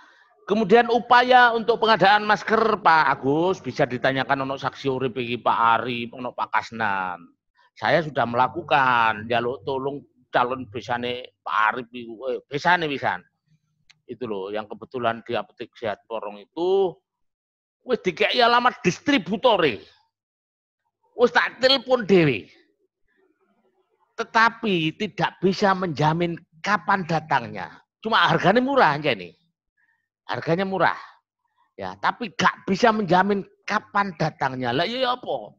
Kemudian upaya untuk pengadaan masker Pak Agus bisa ditanyakan ono saksi urip iki Pak Ari, ono Pak Kasnan. Saya sudah melakukan jaluk tolong calon besane Pak Arif besane pisan. Itu loh yang kebetulan di Apotek Sehat Porong itu wis dikei alamat distributore. Wis tak telepon dhewe. Tetapi tidak bisa menjamin kapan datangnya. Cuma harganya murah aja nih. Harganya murah. Ya, tapi gak bisa menjamin kapan datangnya. Lah iya apa?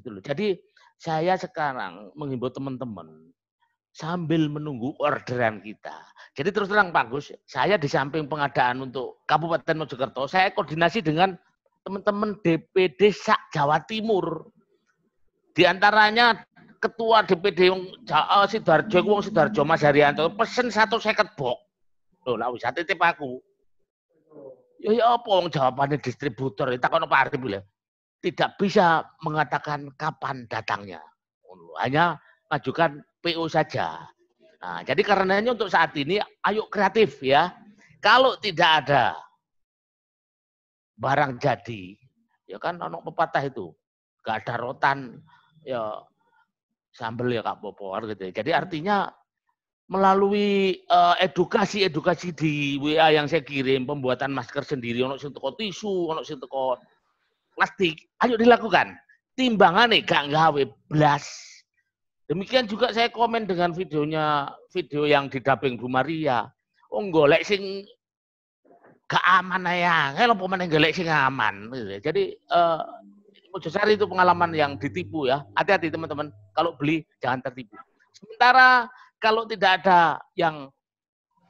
Gitu loh. Jadi saya sekarang menghimbau teman-teman sambil menunggu orderan kita. Jadi terus terang Pak Gus, saya di samping pengadaan untuk Kabupaten Mojokerto, saya koordinasi dengan teman-teman DPD Jawa Timur. Di antaranya Ketua DPD Sidoarjo, Wong Sidoarjo Mas Haryanto pesen 150 box. Loh, lah wis titip aku. Ya apa wong jawabannya distributor, takon Pak Arif lho. Tidak bisa mengatakan kapan datangnya. Hanya majukan PO saja. Nah, jadi karenanya untuk saat ini ayo kreatif ya. Kalau tidak ada barang jadi, ya kan ono pepatah itu, gak ada rotan ya sambel ya Kak Popor gitu. Jadi artinya melalui edukasi di WA yang saya kirim, pembuatan masker sendiri, ono sing teko tisu, ono sing teko plastik, ayo dilakukan. Timbangane gak gawe blas. Demikian juga saya komen dengan video yang didubbing Bu Maria. Oh golek sing gak aman ya, kalau pemain golek sing aman. Jadi Mojosari itu pengalaman yang ditipu ya. Hati-hati teman-teman, kalau beli jangan tertipu. Sementara kalau tidak ada yang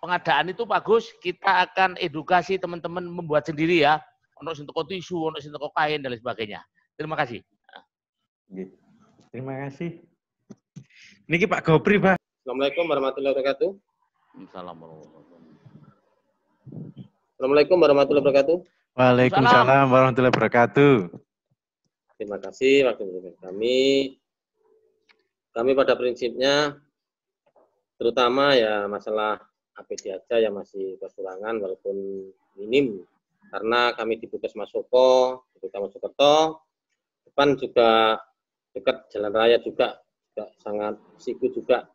pengadaan itu bagus, kita akan edukasi teman-teman membuat sendiri ya. Untuk toko tisu, untuk toko kain dan lain sebagainya. Terima kasih. Terima kasih. Niki Pak Gopri, Pak. Assalamualaikum warahmatullahi wabarakatuh. Assalamualaikum warahmatullahi wabarakatuh. Waalaikumsalam warahmatullahi wabarakatuh. Terima kasih waktu kami pada prinsipnya terutama ya masalah APD aja yang masih kekurangan walaupun minim. Karena kami di Puskesmas Suko, di Kota Mojokerto, depan juga dekat jalan raya juga sangat siku juga.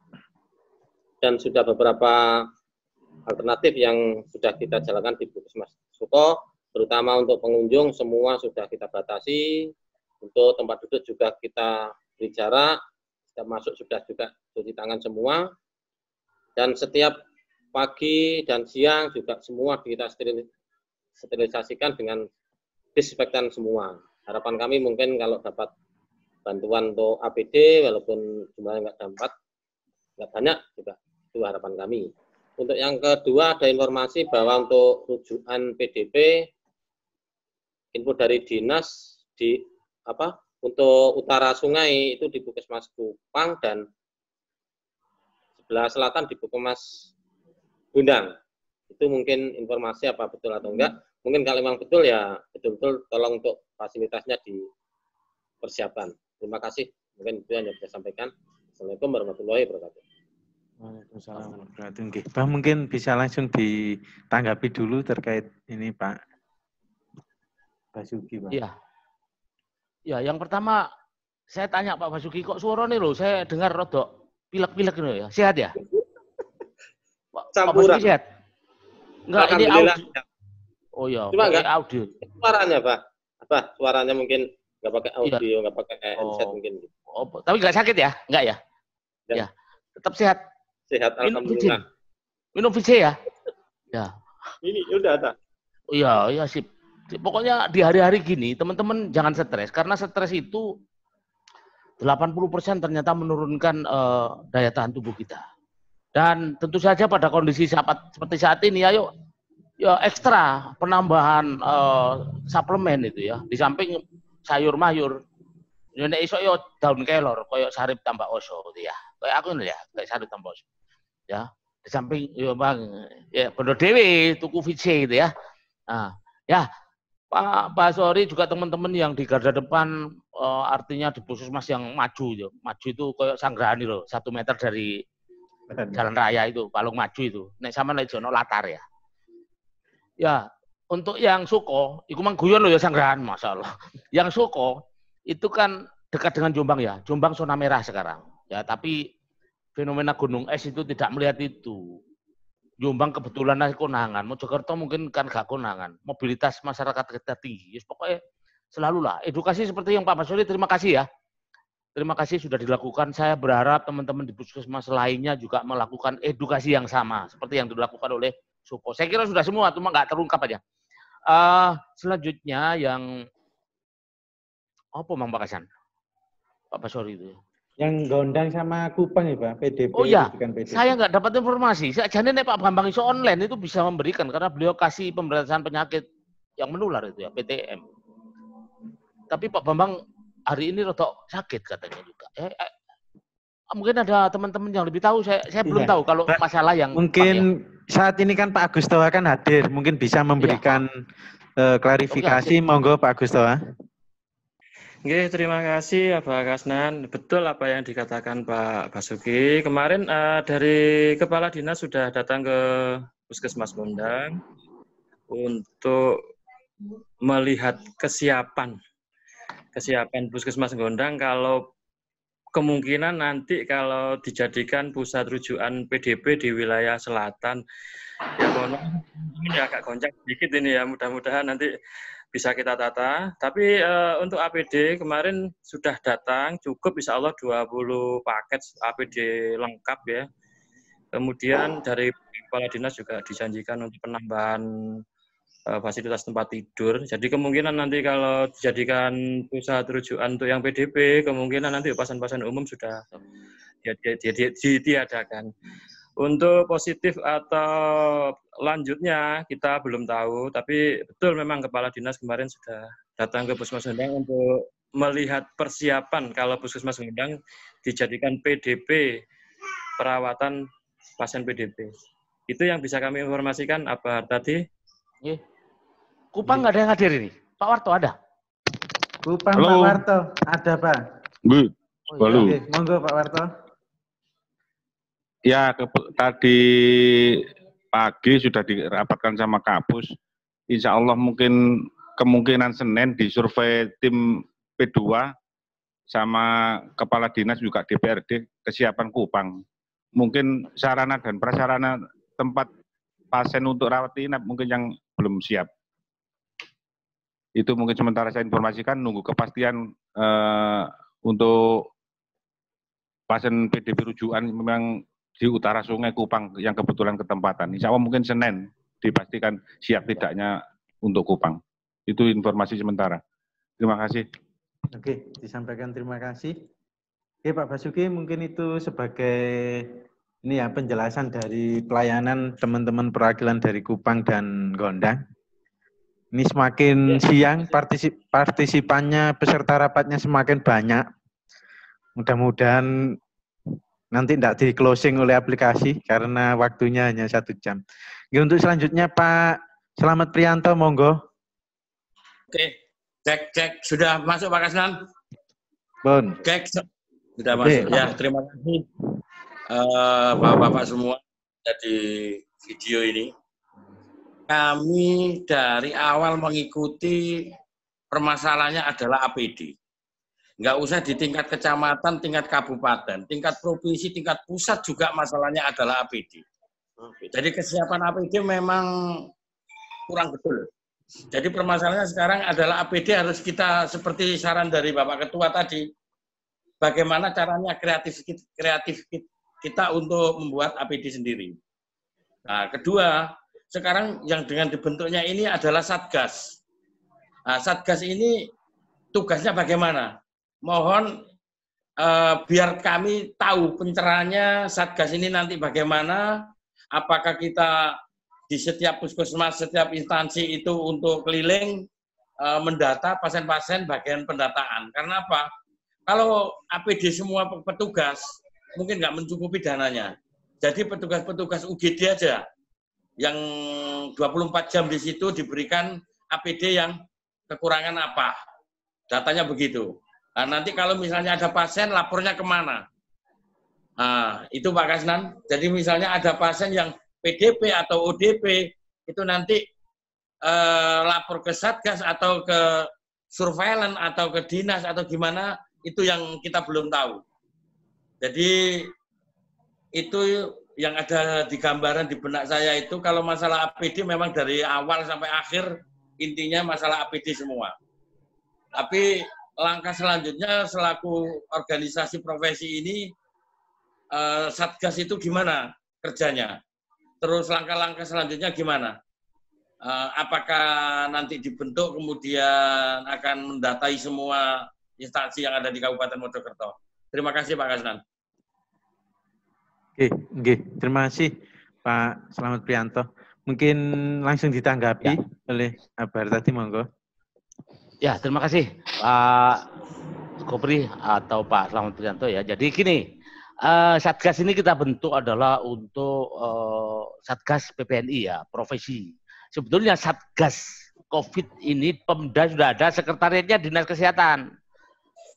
Dan sudah beberapa alternatif yang sudah kita jalankan di Puskesmas Suko, terutama untuk pengunjung semua sudah kita batasi. Untuk tempat duduk juga kita beri jarak, setiap masuk sudah juga cuci tangan semua. Dan setiap pagi dan siang juga semua kita sterilisasikan dengan disinfektan semua. Harapan kami mungkin kalau dapat bantuan untuk APD, walaupun jumlahnya nggak banyak juga, itu harapan kami. Untuk yang kedua ada informasi bahwa untuk rujukan PDP, info dari dinas untuk utara sungai itu di Puskesmas Kupang dan sebelah selatan di Puskesmas Gundang. Itu mungkin informasi apa betul atau enggak. Mungkin kalau memang betul ya betul-betul tolong untuk fasilitasnya dipersiapkan. Terima kasih. Mungkin itu yang bisa sampaikan. Assalamualaikum warahmatullahi wabarakatuh. Waalaikumsalam warahmatullahi wabarakatuh. Pak mungkin bisa langsung ditanggapi dulu terkait ini Pak Basuki, Pak. Iya. Ya, yang pertama saya tanya Pak Basuki, kok suaranya loh saya dengar rodok pilek-pilek gitu ya. Sehat ya? Pak Basuki sehat? Enggak, ini audio. Oh iya, cuma enggak audio. Suaranya, Pak. Suaranya mungkin enggak pakai audio, enggak pakai headset mungkin. Oh, tapi enggak sakit ya? Enggak ya? Ya. Tetap sehat. Sehat, alhamdulillah. Minum VC ya? Ya. Ini udah ada. Oh iya, sip. Pokoknya di hari-hari gini, teman-teman jangan stres. Karena stres itu 80% ternyata menurunkan daya tahan tubuh kita. Dan tentu saja pada kondisi seperti saat ini, ayo ya ekstra penambahan suplemen itu ya. Di samping sayur mayur, nek iso yo daun kelor, koyo sarip tambah oso gitu ya. Kayak aku ini ya, kayak sarip tambah oso. Ya, di samping yo Bang, ya bener dewe tuku VC gitu ya. Nah, ya Pak Sori juga teman-teman yang di garda depan artinya di Puskesmas yang maju ya. Maju itu koyo sanggrani loh, 1 meter dari jalan raya itu, paling maju itu. Nek sama nek jono latar ya. Ya, untuk yang Suko, iku mang guyon lho ya sanggrahan, masyaallah. Yang Suko itu kan dekat dengan Jombang ya. Jombang zona merah sekarang. Ya, tapi fenomena gunung es itu tidak melihat itu. Jombang kebetulan konangan, Mojokerto mungkin kan gak konangan. Mobilitas masyarakat kita tinggi. Ya, pokoknya selalulah edukasi seperti yang Pak Basuri, terima kasih ya. Terima kasih sudah dilakukan. Saya berharap teman-teman di Puskesmas lainnya juga melakukan edukasi yang sama seperti yang dilakukan oleh Suko. Saya kira sudah semua, cuma nggak terungkap aja. Selanjutnya yang apa Mang Bakasan? Pak Basori itu. Yang Gondang sama Kupang ya Pak, PDP. Oh iya, saya nggak dapat informasi. Saya jane Pak Bambang iso online itu bisa memberikan karena beliau kasih pemberantasan penyakit yang menular itu ya, PTM. Tapi Pak Bambang hari ini rotok sakit katanya juga. Mungkin ada teman-teman yang lebih tahu. Saya belum tahu kalau masalah yang mungkin saat ini kan Pak Agus Toha kan hadir, mungkin bisa memberikan klarifikasi. Monggo Pak Agus Toha. Oke, terima kasih Pak Kasnan. Betul apa yang dikatakan Pak Basuki. Kemarin dari Kepala Dinas sudah datang ke Puskesmas Gondang untuk melihat kesiapan Puskesmas Gondang kalau kemungkinan nanti kalau dijadikan pusat rujukan PDP di wilayah selatan. Ya mohon ini agak goncang sedikit ini ya, mudah-mudahan nanti bisa kita tata. Tapi untuk APD kemarin sudah datang, cukup insya Allah 20 paket APD lengkap ya. Kemudian dari Kepala Dinas juga dijanjikan untuk penambahan fasilitas tempat tidur. Jadi kemungkinan nanti kalau dijadikan pusat rujukan untuk yang PDP, kemungkinan nanti pasien-pasien umum sudah ditiadakan. Untuk positif atau lanjutnya kita belum tahu, tapi betul memang Kepala Dinas kemarin sudah datang ke Puskesmas Gondang untuk melihat persiapan kalau Puskesmas Gondang dijadikan PDP, perawatan pasien PDP. Itu yang bisa kami informasikan. Apa tadi? Kupang nggak ada yang hadir ini. Pak Warto ada? Kupang Pak Warto ada Pak. Bu, oh, iya. Monggo Pak Warto. Ya tadi pagi sudah dirapatkan sama Kapus. Insya Allah mungkin kemungkinan Senin disurvei tim P2 sama Kepala Dinas juga DPRD kesiapan Kupang. Mungkin sarana dan prasarana tempat pasien untuk rawat inap mungkin yang belum siap. Itu mungkin sementara saya informasikan, nunggu kepastian untuk pasien PDP rujukan memang di utara Sungai Kupang yang kebetulan ketempatan. Insya Allah mungkin Senin dipastikan siap tidaknya untuk Kupang. Itu informasi sementara. Terima kasih. Oke, disampaikan terima kasih. Oke Pak Basuki, mungkin itu sebagai ini ya penjelasan dari pelayanan teman-teman perwakilan dari Kupang dan Gondang. Ini semakin siang, partisipannya, peserta rapatnya semakin banyak. Mudah-mudahan nanti tidak di closing oleh aplikasi karena waktunya hanya 1 jam. Oke, untuk selanjutnya Pak Slamet Priyanto, monggo. Oke, cek. Sudah masuk Pak Kasnan? Bon. Cek, sudah masuk. Ya, terima kasih Bapak-Bapak semua di video ini. Kami dari awal mengikuti permasalahannya adalah APD. Nggak usah di tingkat kecamatan, tingkat kabupaten, tingkat provinsi, tingkat pusat juga masalahnya adalah APD. Jadi kesiapan APD memang kurang betul. Jadi permasalahannya sekarang adalah APD harus kita seperti saran dari Bapak Ketua tadi, bagaimana caranya kreatif kita untuk membuat APD sendiri. Nah, kedua, sekarang yang dengan dibentuknya ini adalah Satgas. Nah, Satgas ini tugasnya bagaimana? Mohon biar kami tahu pencerahannya Satgas ini nanti bagaimana, apakah kita di setiap puskesmas, setiap instansi itu untuk keliling mendata pasien-pasien bagian pendataan. Karena apa? Kalau APD semua petugas, mungkin nggak mencukupi dananya. Jadi petugas-petugas UGD aja yang 24 jam di situ diberikan APD yang kekurangan apa. Datanya begitu. Nah, nanti kalau misalnya ada pasien, lapornya kemana? Nah, itu Pak Kasnan. Jadi misalnya ada pasien yang PDP atau ODP, itu nanti lapor ke Satgas atau ke surveillance atau ke dinas atau gimana, itu yang kita belum tahu. Jadi itu yang ada di gambaran di benak saya itu, kalau masalah APD memang dari awal sampai akhir intinya masalah APD semua. Tapi langkah selanjutnya selaku organisasi profesi ini, Satgas itu gimana kerjanya? Terus langkah-langkah selanjutnya gimana? Apakah nanti dibentuk kemudian akan mendatai semua instansi yang ada di Kabupaten Mojokerto? Terima kasih Pak Kasnan. Oke, terima kasih Pak Slamet Priyanto. Mungkin langsung ditanggapi oleh Abar tadi, monggo. Ya, terima kasih Pak Kopri atau Pak Slamet Priyanto ya. Jadi gini, Satgas ini kita bentuk adalah untuk Satgas PPNI ya, profesi. Sebetulnya Satgas COVID ini Pemda sudah ada, sekretariatnya Dinas Kesehatan.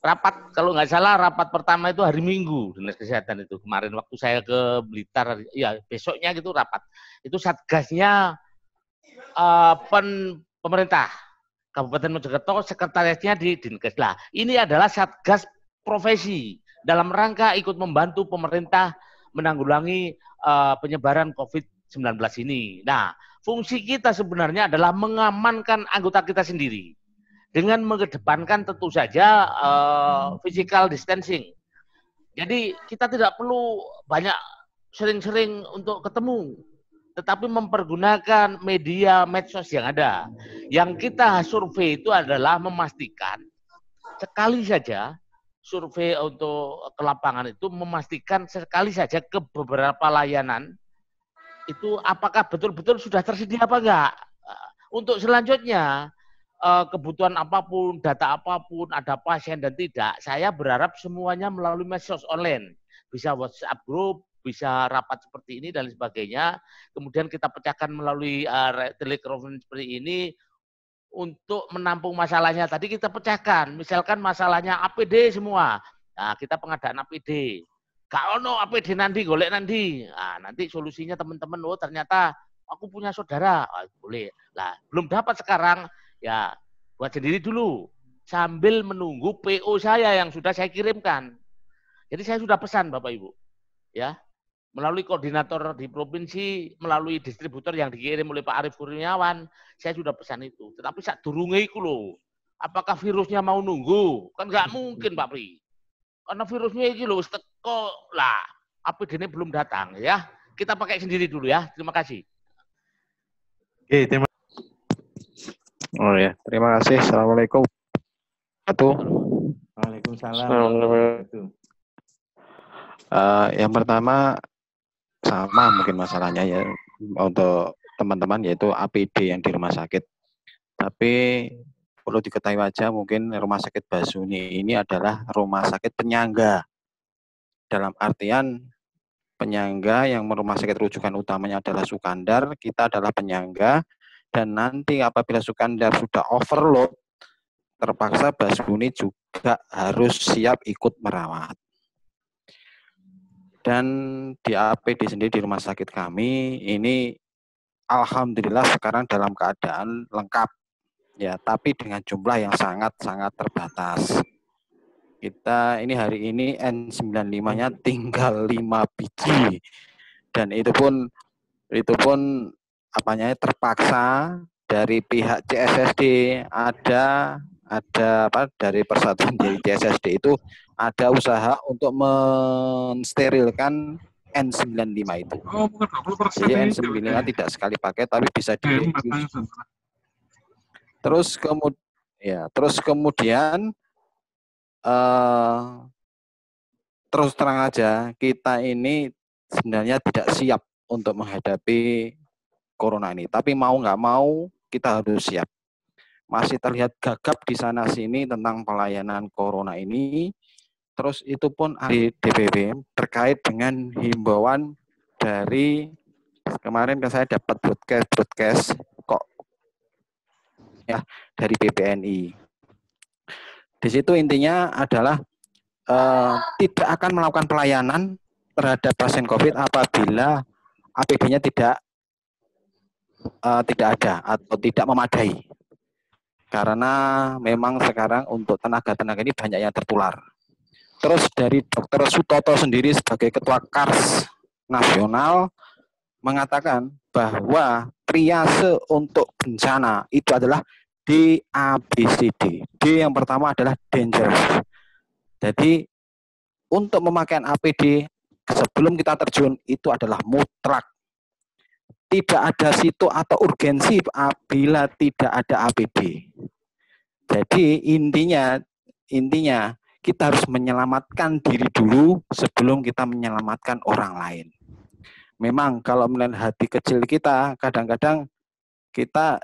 Rapat, kalau nggak salah rapat pertama itu hari Minggu Dinas Kesehatan itu. Kemarin waktu saya ke Blitar, ya besoknya gitu rapat. Itu Satgasnya pemerintah Kabupaten Mojokerto, sekretariatnya di Dinkes. Lah, ini adalah Satgas profesi dalam rangka ikut membantu pemerintah menanggulangi penyebaran COVID-19 ini. Nah, fungsi kita sebenarnya adalah mengamankan anggota kita sendiri dengan mengedepankan tentu saja physical distancing. Jadi kita tidak perlu banyak sering-sering untuk ketemu, tetapi mempergunakan media medsos yang ada. Yang kita survei itu adalah memastikan sekali saja survei untuk ke lapangan itu memastikan sekali saja ke beberapa layanan itu apakah betul-betul sudah tersedia apa enggak. Untuk selanjutnya kebutuhan apapun, data apapun, ada pasien dan tidak, saya berharap semuanya melalui medsos online. Bisa WhatsApp group, bisa rapat seperti ini dan sebagainya. Kemudian kita pecahkan melalui telekonferensi seperti ini untuk menampung masalahnya. Tadi kita pecahkan, misalkan masalahnya APD semua. Nah, kita pengadaan APD. gak ono APD nanti, golek nanti. Nah, nanti solusinya teman-teman, oh ternyata aku punya saudara, boleh. Lah, belum dapat sekarang, ya buat sendiri dulu. Sambil menunggu PO saya yang sudah saya kirimkan. Jadi saya sudah pesan Bapak Ibu. Ya, melalui koordinator di provinsi, melalui distributor yang dikirim oleh Pak Arief Kurniawan, saya sudah pesan itu. Tetapi saat durunge iku lho, apakah virusnya mau nunggu? Kan nggak mungkin Pak Pri. Karena virusnya iki lho teko lah, APD-nya belum datang ya. Kita pakai sendiri dulu ya. Terima kasih. Oke, terima kasih. Oh ya, terima kasih. Assalamualaikum. Waalaikumsalam. Yang pertama sama mungkin masalahnya ya untuk teman-teman yaitu APD yang di rumah sakit. Tapi perlu diketahui aja mungkin rumah sakit Basuni ini adalah rumah sakit penyangga. Dalam artian penyangga yang rumah sakit rujukan utamanya adalah Sukandar, kita adalah penyangga dan nanti apabila Sukandar sudah overload terpaksa Basuni juga harus siap ikut merawat. Dan di APD sendiri di rumah sakit kami ini alhamdulillah sekarang dalam keadaan lengkap ya, tapi dengan jumlah yang sangat-sangat terbatas. Kita ini hari ini N95-nya tinggal 5 biji dan itu pun apanya terpaksa dari pihak CSSD ada dari persatuan dari CSSD itu ada usaha untuk mensterilkan N95 itu. Oh, bukan 20%. Jadi N95 tidak sekali pakai tapi bisa direuse. Terus kemudian terus terang aja kita ini sebenarnya tidak siap untuk menghadapi corona ini. Tapi mau nggak mau kita harus siap. Masih terlihat gagap di sana sini tentang pelayanan corona ini. Terus itu pun di DPP terkait dengan himbauan dari kemarin saya dapat broadcast kok ya dari BPNI. Di situ intinya adalah tidak akan melakukan pelayanan terhadap pasien COVID apabila APD-nya tidak ada atau tidak memadai. Karena memang sekarang untuk tenaga-tenaga ini banyak yang tertular. Terus dari Dr. Sutoto sendiri sebagai Ketua KARS Nasional mengatakan bahwa triase untuk bencana itu adalah DABCD. D yang pertama adalah dangerous. Jadi untuk pemakaian APD sebelum kita terjun itu adalah mutlak. Tidak ada situ atau urgensi apabila tidak ada APD. Jadi intinya kita harus menyelamatkan diri dulu sebelum kita menyelamatkan orang lain. Memang kalau melihat hati kecil kita, kadang-kadang kita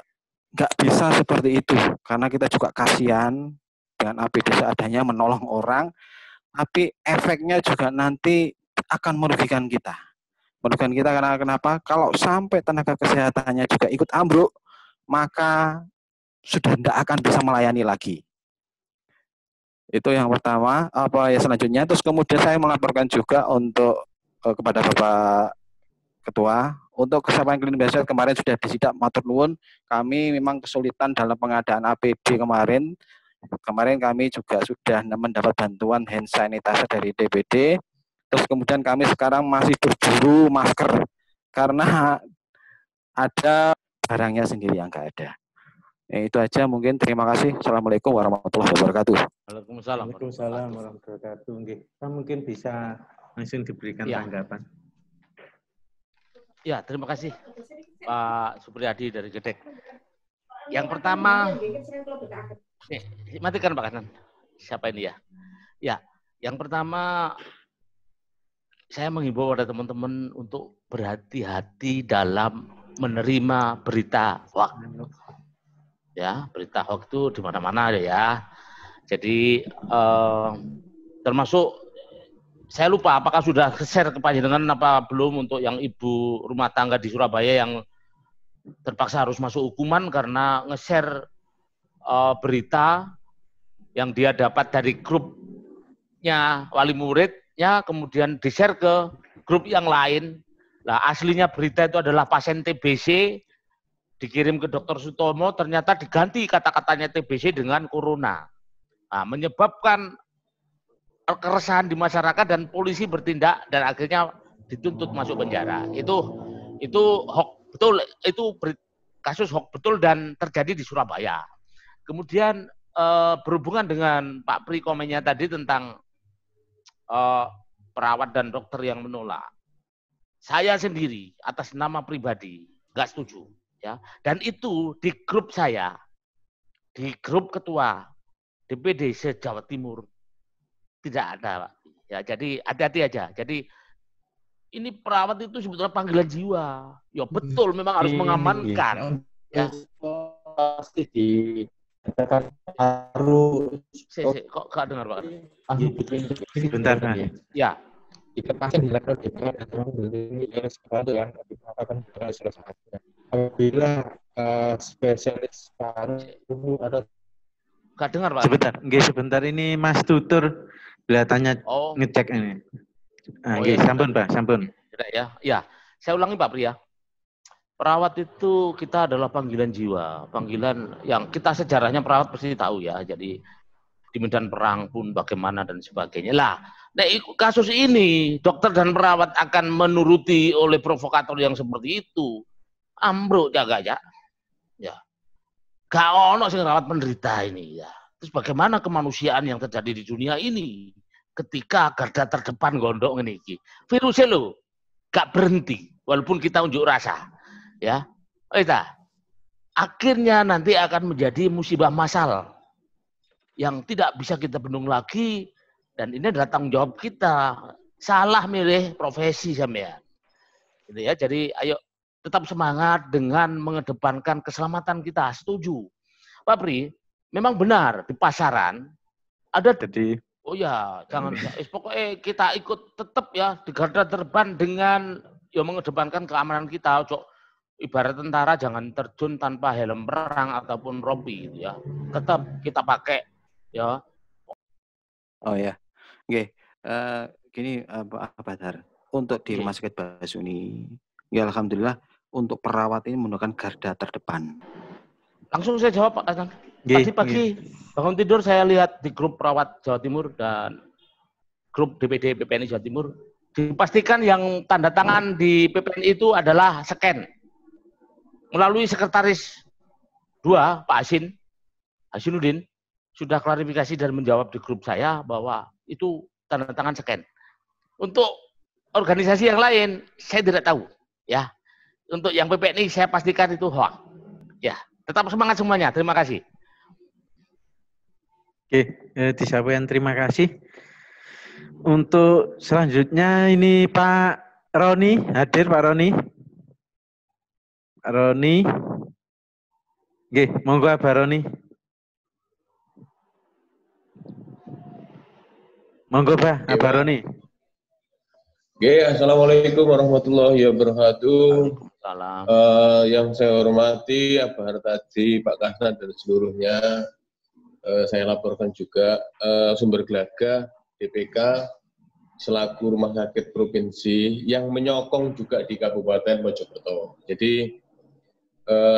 nggak bisa seperti itu. Karena kita juga kasihan dengan APD seadanya menolong orang, tapi efeknya juga nanti akan merugikan kita. Merugikan kita karena kenapa? Kalau sampai tenaga kesehatannya juga ikut ambruk, maka sudah tidak akan bisa melayani lagi. Itu yang pertama. Selanjutnya, terus kemudian saya melaporkan juga untuk kepada Bapak Ketua, untuk kesabaran klinik biasa kemarin sudah disidak matur nuwun. Kami memang kesulitan dalam pengadaan APD kemarin. Kemarin kami juga sudah mendapat bantuan hand sanitizer dari DPD. Terus kemudian kami sekarang masih berburu masker karena ada barangnya sendiri yang nggak ada. Itu aja mungkin. Terima kasih. Assalamualaikum warahmatullahi wabarakatuh. Waalaikumsalam. Waalaikumsalam warahmatullahi wabarakatuh. Kita mungkin bisa langsung diberikan tanggapan. Ya, terima kasih Pak Supriyadi dari Gedek. Yang pertama, matikan Pak Kanan. Siapa ini ya? Ya, yang pertama saya menghimbau pada teman-teman untuk berhati-hati dalam menerima berita hoax. Ya, berita hoax itu di mana-mana ya. Jadi termasuk saya lupa apakah sudah share ke panjenengan apa belum untuk yang ibu rumah tangga di Surabaya yang terpaksa harus masuk hukuman karena nge-share berita yang dia dapat dari grupnya wali murid perawatnya, kemudian di-share ke grup yang lain. Nah, aslinya berita itu adalah pasien TBC, dikirim ke Dr. Sutomo, ternyata diganti kata-katanya TBC dengan corona. Nah, menyebabkan keresahan di masyarakat dan polisi bertindak dan akhirnya dituntut masuk penjara. Itu hoax betul, itu kasus hoax betul dan terjadi di Surabaya. Kemudian berhubungan dengan Pak Pri komennya tadi tentang perawat dan dokter yang menolak. Saya sendiri atas nama pribadi nggak setuju, ya. Dan itu di grup saya, di grup ketua DPD se-Jawa Timur tidak ada, Pak. Ya, jadi hati-hati aja. Jadi ini perawat itu sebetulnya panggilan jiwa. Ya betul, memang harus mengamankan. Ya. Pasti dikatakan harus. Kok nggak dengar, Pak? Bentar, Pak. Ya. Jika pasien dilakukan DPR dan memang sesuatu yang diperlukan salah satunya. Apabila spesialis paru atau nggak dengar, Pak. Sebentar ini Mas Tutur kelihatannya ngecek ini. Sampun, Pak, sampun. Ya, saya ulangi Pak Pri ya. Perawat itu kita adalah panggilan jiwa, panggilan yang kita sejarahnya perawat pasti tahu ya. Jadi di medan perang pun bagaimana dan sebagainya. Lah, nah kasus ini dokter dan perawat akan menuruti oleh provokator yang seperti itu. Ambruk jaga ya. Ya. Gak ono sing rawat penderita ini ya. Terus bagaimana kemanusiaan yang terjadi di dunia ini ketika garda terdepan gondok ini. Virusnya lo gak berhenti walaupun kita unjuk rasa. Ya. Akhirnya nanti akan menjadi musibah massal yang tidak bisa kita bendung lagi dan ini adalah tanggung jawab kita. Salah milih profesi sampean. Gitu ya. Jadi ayo tetap semangat dengan mengedepankan keselamatan kita. Setuju. Pak Pri, memang benar di pasaran ada oh ya, jangan pokoknya kita ikut tetap ya di garda terdepan dengan ya mengedepankan keamanan kita. Ibarat tentara jangan terjun tanpa helm perang ataupun rompi gitu ya. Tetap kita pakai ya. Oh ya. Oke. Gini Pak Badar, untuk di Rumah Sakit Basuni, ya alhamdulillah untuk perawat ini menggunakan garda terdepan. Langsung saya jawab Pak Hasan. Tadi pagi bangun tidur saya lihat di grup perawat Jawa Timur dan grup DPD PPNI Jawa Timur dipastikan yang tanda tangan di PPNI itu adalah scan melalui sekretaris 2 Pak Hasinuddin sudah klarifikasi dan menjawab di grup saya bahwa itu tanda tangan scan. Untuk organisasi yang lain saya tidak tahu ya. Untuk yang PPNI saya pastikan itu hoax. Ya, tetap semangat semuanya. Terima kasih. Oke, disampaikan terima kasih. Untuk selanjutnya ini Pak Roni, hadir Pak Roni. Pak Roni. Oke, monggo Pak Roni. Monggo Pak, Pak Roni. Oke, assalamualaikum warahmatullahi wabarakatuh. Salam. Yang saya hormati Abah tadi, Pak Kasnan dan seluruhnya. Saya laporkan juga sumber gelaga DPK selaku rumah sakit provinsi yang menyokong juga di Kabupaten Mojokerto. Jadi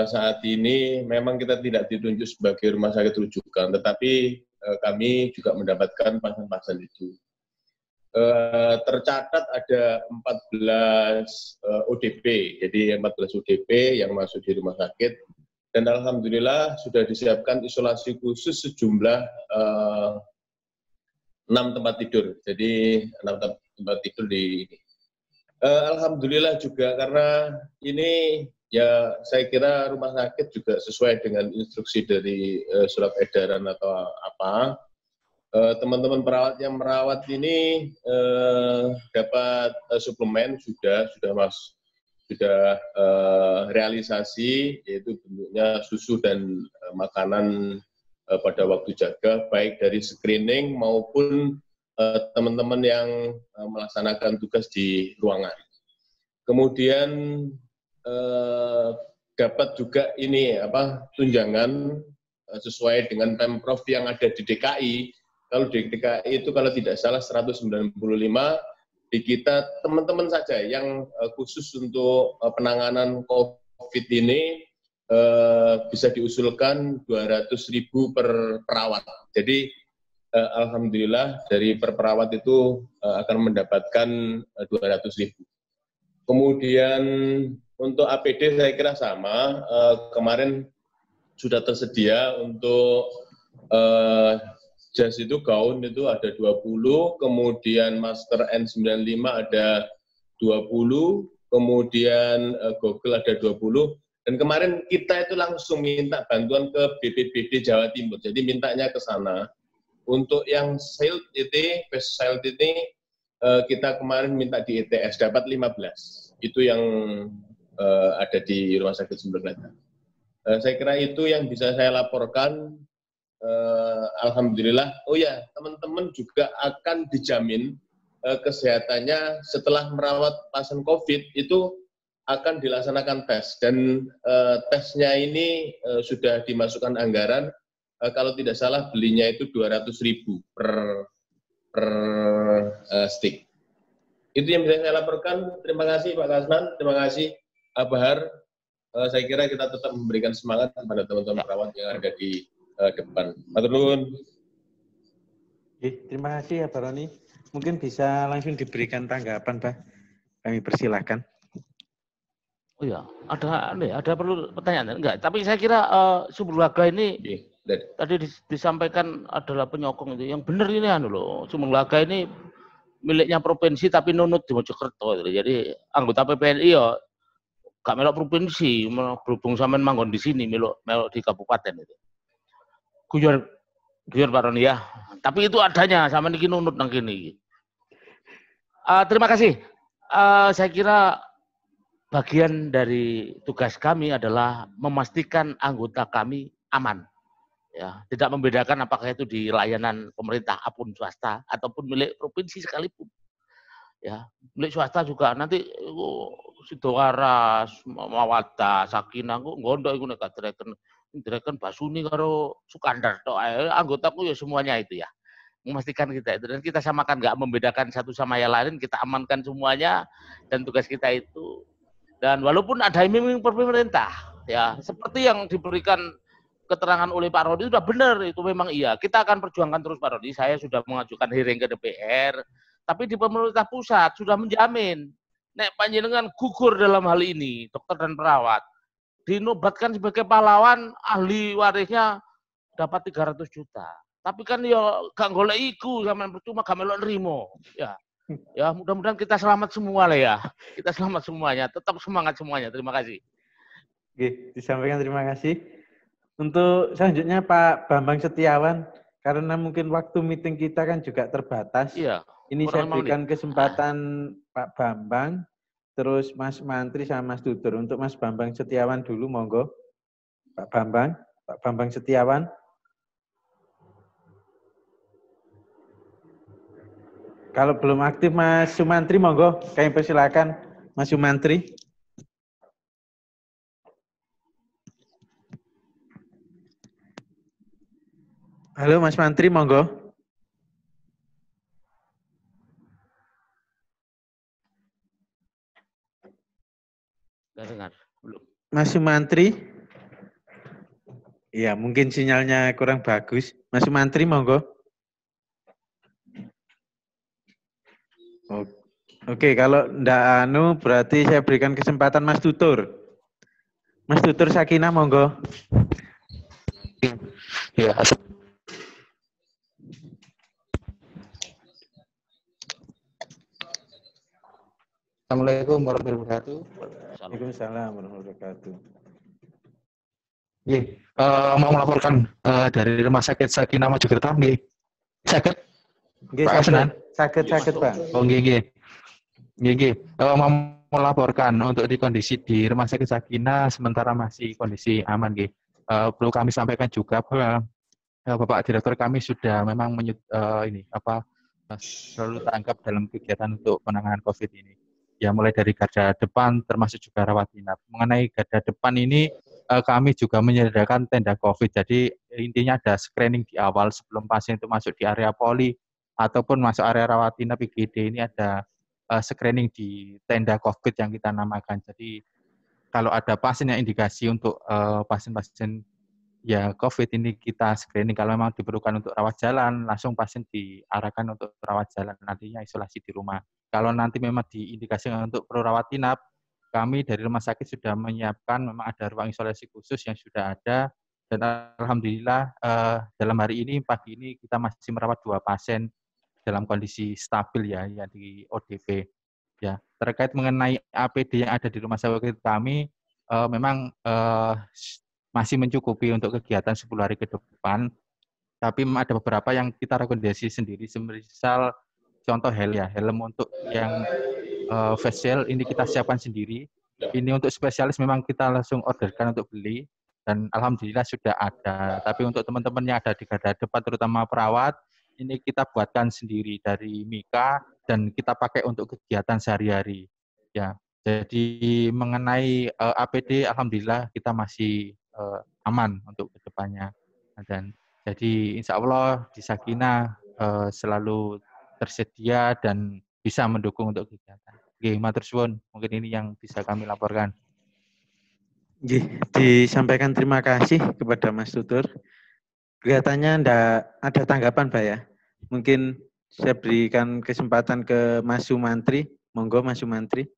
saat ini memang kita tidak ditunjuk sebagai rumah sakit rujukan, tetapi kami juga mendapatkan pasien-pasien itu. Tercatat ada 14 ODP, jadi 14 ODP yang masuk di rumah sakit. Dan alhamdulillah sudah disiapkan isolasi khusus sejumlah 6 tempat tidur. Jadi 6 tempat tidur di ini. Alhamdulillah juga karena ini ya saya kira rumah sakit juga sesuai dengan instruksi dari surat edaran atau apa. Teman-teman perawat yang merawat ini dapat suplemen sudah realisasi, yaitu bentuknya susu dan makanan pada waktu jaga, baik dari screening maupun teman-teman yang melaksanakan tugas di ruangan. Kemudian dapat juga ini tunjangan sesuai dengan Pemprov yang ada di DKI, kalau di DKI itu kalau tidak salah 195, di kita teman-teman saja yang khusus untuk penanganan COVID ini bisa diusulkan 200.000 per perawat. Jadi alhamdulillah dari per perawat itu akan mendapatkan 200.000. Kemudian untuk APD saya kira sama, kemarin sudah tersedia untuk jas itu, gaun itu ada 20, kemudian masker N95 ada 20, kemudian goggle ada 20, dan kemarin kita itu langsung minta bantuan ke BPBD Jawa Timur, jadi mintanya ke sana. Untuk yang shield ini, face shield ini, kita kemarin minta di ITS, dapat 15. Itu yang ada di Rumah Sakit Sumber Gelagah. Saya kira itu yang bisa saya laporkan. Alhamdulillah. Oh ya, teman-teman juga akan dijamin kesehatannya setelah merawat pasien COVID itu akan dilaksanakan tes, dan tesnya ini sudah dimasukkan anggaran, kalau tidak salah belinya itu 200.000 per stick. Itu yang bisa saya laporkan. Terima kasih Pak Kasman, terima kasih Pak Bahar. Saya kira kita tetap memberikan semangat kepada teman-teman perawat yang ada di depan. Matur nuwun. Terima kasih ya Pak Roni. Mungkin bisa langsung diberikan tanggapan, Pak. Kami persilahkan. Oh ya, ada perlu pertanyaan enggak? Tapi saya kira Sumber Gelagah ini tadi disampaikan adalah penyokong itu. Yang benar ini loh, Sumber Gelagah ini miliknya provinsi tapi nunut di Mojokerto. Jadi anggota PPNI ya gak melok provinsi, berhubung sampean manggon di sini melok di kabupaten itu. Guyon Pak Roni ya. Tapi itu adanya sama niki nunut nang kene. Terima kasih. Saya kira bagian dari tugas kami adalah memastikan anggota kami aman. Ya, tidak membedakan apakah itu di layanan pemerintah apun swasta ataupun milik provinsi sekalipun. Ya, milik swasta juga nanti Sidowaras, Mawadah, Sakinah ngondok iku nek direken Basuni karo Sukandar tok ae. Anggotaku ya semuanya itu ya. Memastikan kita itu, dan kita samakan, nggak membedakan satu sama yang lain, kita amankan semuanya, dan tugas kita itu. Dan walaupun ada iming-iming pemerintah, ya seperti yang diberikan keterangan oleh Pak Rodi sudah benar, itu memang iya. Kita akan perjuangkan terus Pak Rodi. Saya sudah mengajukan hearing ke DPR, tapi di pemerintah pusat sudah menjamin, nek panjenengan gugur dalam hal ini, dokter dan perawat, dinobatkan sebagai pahlawan, ahli warisnya dapat 300 juta. Tapi kan ya gak golek iku, sampean percuma gak melok nrimo. Ya. Ya, mudah-mudahan kita selamat semua lah ya. Kita selamat semuanya, tetap semangat semuanya. Terima kasih. Oke, disampaikan terima kasih. Untuk selanjutnya Pak Bambang Setiawan, karena mungkin waktu meeting kita kan juga terbatas. Iya. Ini saya berikan kesempatan Pak Bambang, terus Mas Mantri sama Mas Tutur. Untuk Mas Bambang Setiawan dulu, monggo. Pak Bambang Setiawan. Kalau belum aktif Mas Sumantri, monggo. Kami persilakan Mas Sumantri. Halo Mas Mantri, monggo. Nggak dengar, belum. Mas Sumantri. Iya, mungkin sinyalnya kurang bagus. Mas Sumantri, monggo. Oke, kalau ndak berarti saya berikan kesempatan Mas Tutur. Mas Tutur Sakinah, monggo. Ya. Assalamualaikum warahmatullahi wabarakatuh. Waalaikumsalam warahmatullahi wabarakatuh. Mau melaporkan dari Rumah Sakit Sakinah Mojokerto, nggih. Sakit? Nggih, sakit, Pak. Oh, nggih. Mau melaporkan untuk kondisi di Rumah Sakit Sakinah sementara masih kondisi aman, nggih. Perlu kami sampaikan juga bahwa Bapak Direktur kami sudah memang selalu tanggap dalam kegiatan untuk penanganan COVID ini. Ya, mulai dari garda depan termasuk juga rawat inap. Mengenai garda depan ini kami juga menyediakan tenda COVID. Jadi intinya ada screening di awal sebelum pasien itu masuk di area poli ataupun masuk area rawat inap IGD, ini ada screening di tenda COVID yang kita namakan. Jadi kalau ada pasien yang indikasi untuk pasien-pasien ya COVID ini kita screening. Kalau memang diperlukan untuk rawat jalan, langsung pasien diarahkan untuk rawat jalan, nantinya isolasi di rumah. Kalau nanti memang diindikasikan untuk perlu rawat inap, kami dari rumah sakit sudah menyiapkan, memang ada ruang isolasi khusus yang sudah ada, dan alhamdulillah dalam hari ini, pagi ini kita masih merawat 2 pasien dalam kondisi stabil ya, yang di ODP. Ya, terkait mengenai APD yang ada di rumah sakit kami, memang masih mencukupi untuk kegiatan 10 hari ke depan, tapi ada beberapa yang kita rekomendasi sendiri, semisal contoh helm untuk yang face shield ini kita siapkan sendiri. Ini untuk spesialis memang kita langsung orderkan untuk beli, dan alhamdulillah sudah ada. Tapi untuk teman-teman yang ada di garda depan, terutama perawat, ini kita buatkan sendiri dari Mika dan kita pakai untuk kegiatan sehari-hari. Ya, jadi mengenai APD, alhamdulillah kita masih aman untuk kedepannya. Dan jadi insya Allah di Sakinah selalu tersedia dan bisa mendukung untuk kegiatan. Oke, matur suwun. Mungkin ini yang bisa kami laporkan. Disampaikan terima kasih kepada Mas Tutur. Kelihatannya enggak ada tanggapan, Pak ya. Mungkin saya berikan kesempatan ke Mas Sumantri. Monggo Mas Sumantri.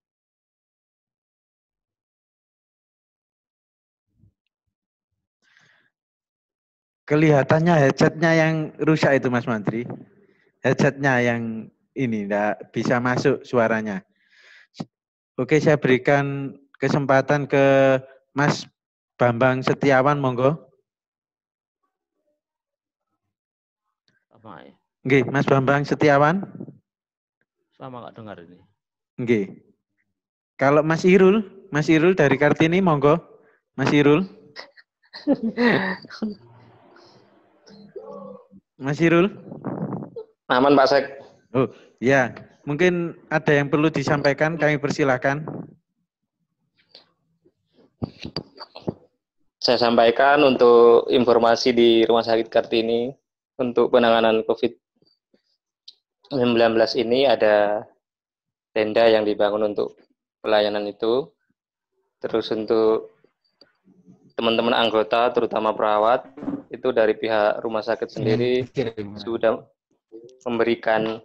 Kelihatannya headsetnya yang rusak itu Mas Mantri. Headsetnya yang ini enggak bisa masuk suaranya. Oke, saya berikan kesempatan ke Mas Bambang Setiawan, monggo. Nggih, Mas Bambang Setiawan. Sama nggak dengar ini. Nggih. Kalau Mas Irul dari Kartini, monggo. Mas Irul. Mas Irul. Aman Pak Sek. Oh, ya. Mungkin ada yang perlu disampaikan, kami persilahkan. Saya sampaikan untuk informasi di Rumah Sakit Kartini untuk penanganan COVID-19 ini ada tenda yang dibangun untuk pelayanan itu. Terus untuk teman-teman anggota, terutama perawat, itu dari pihak rumah sakit sendiri sudah memberikan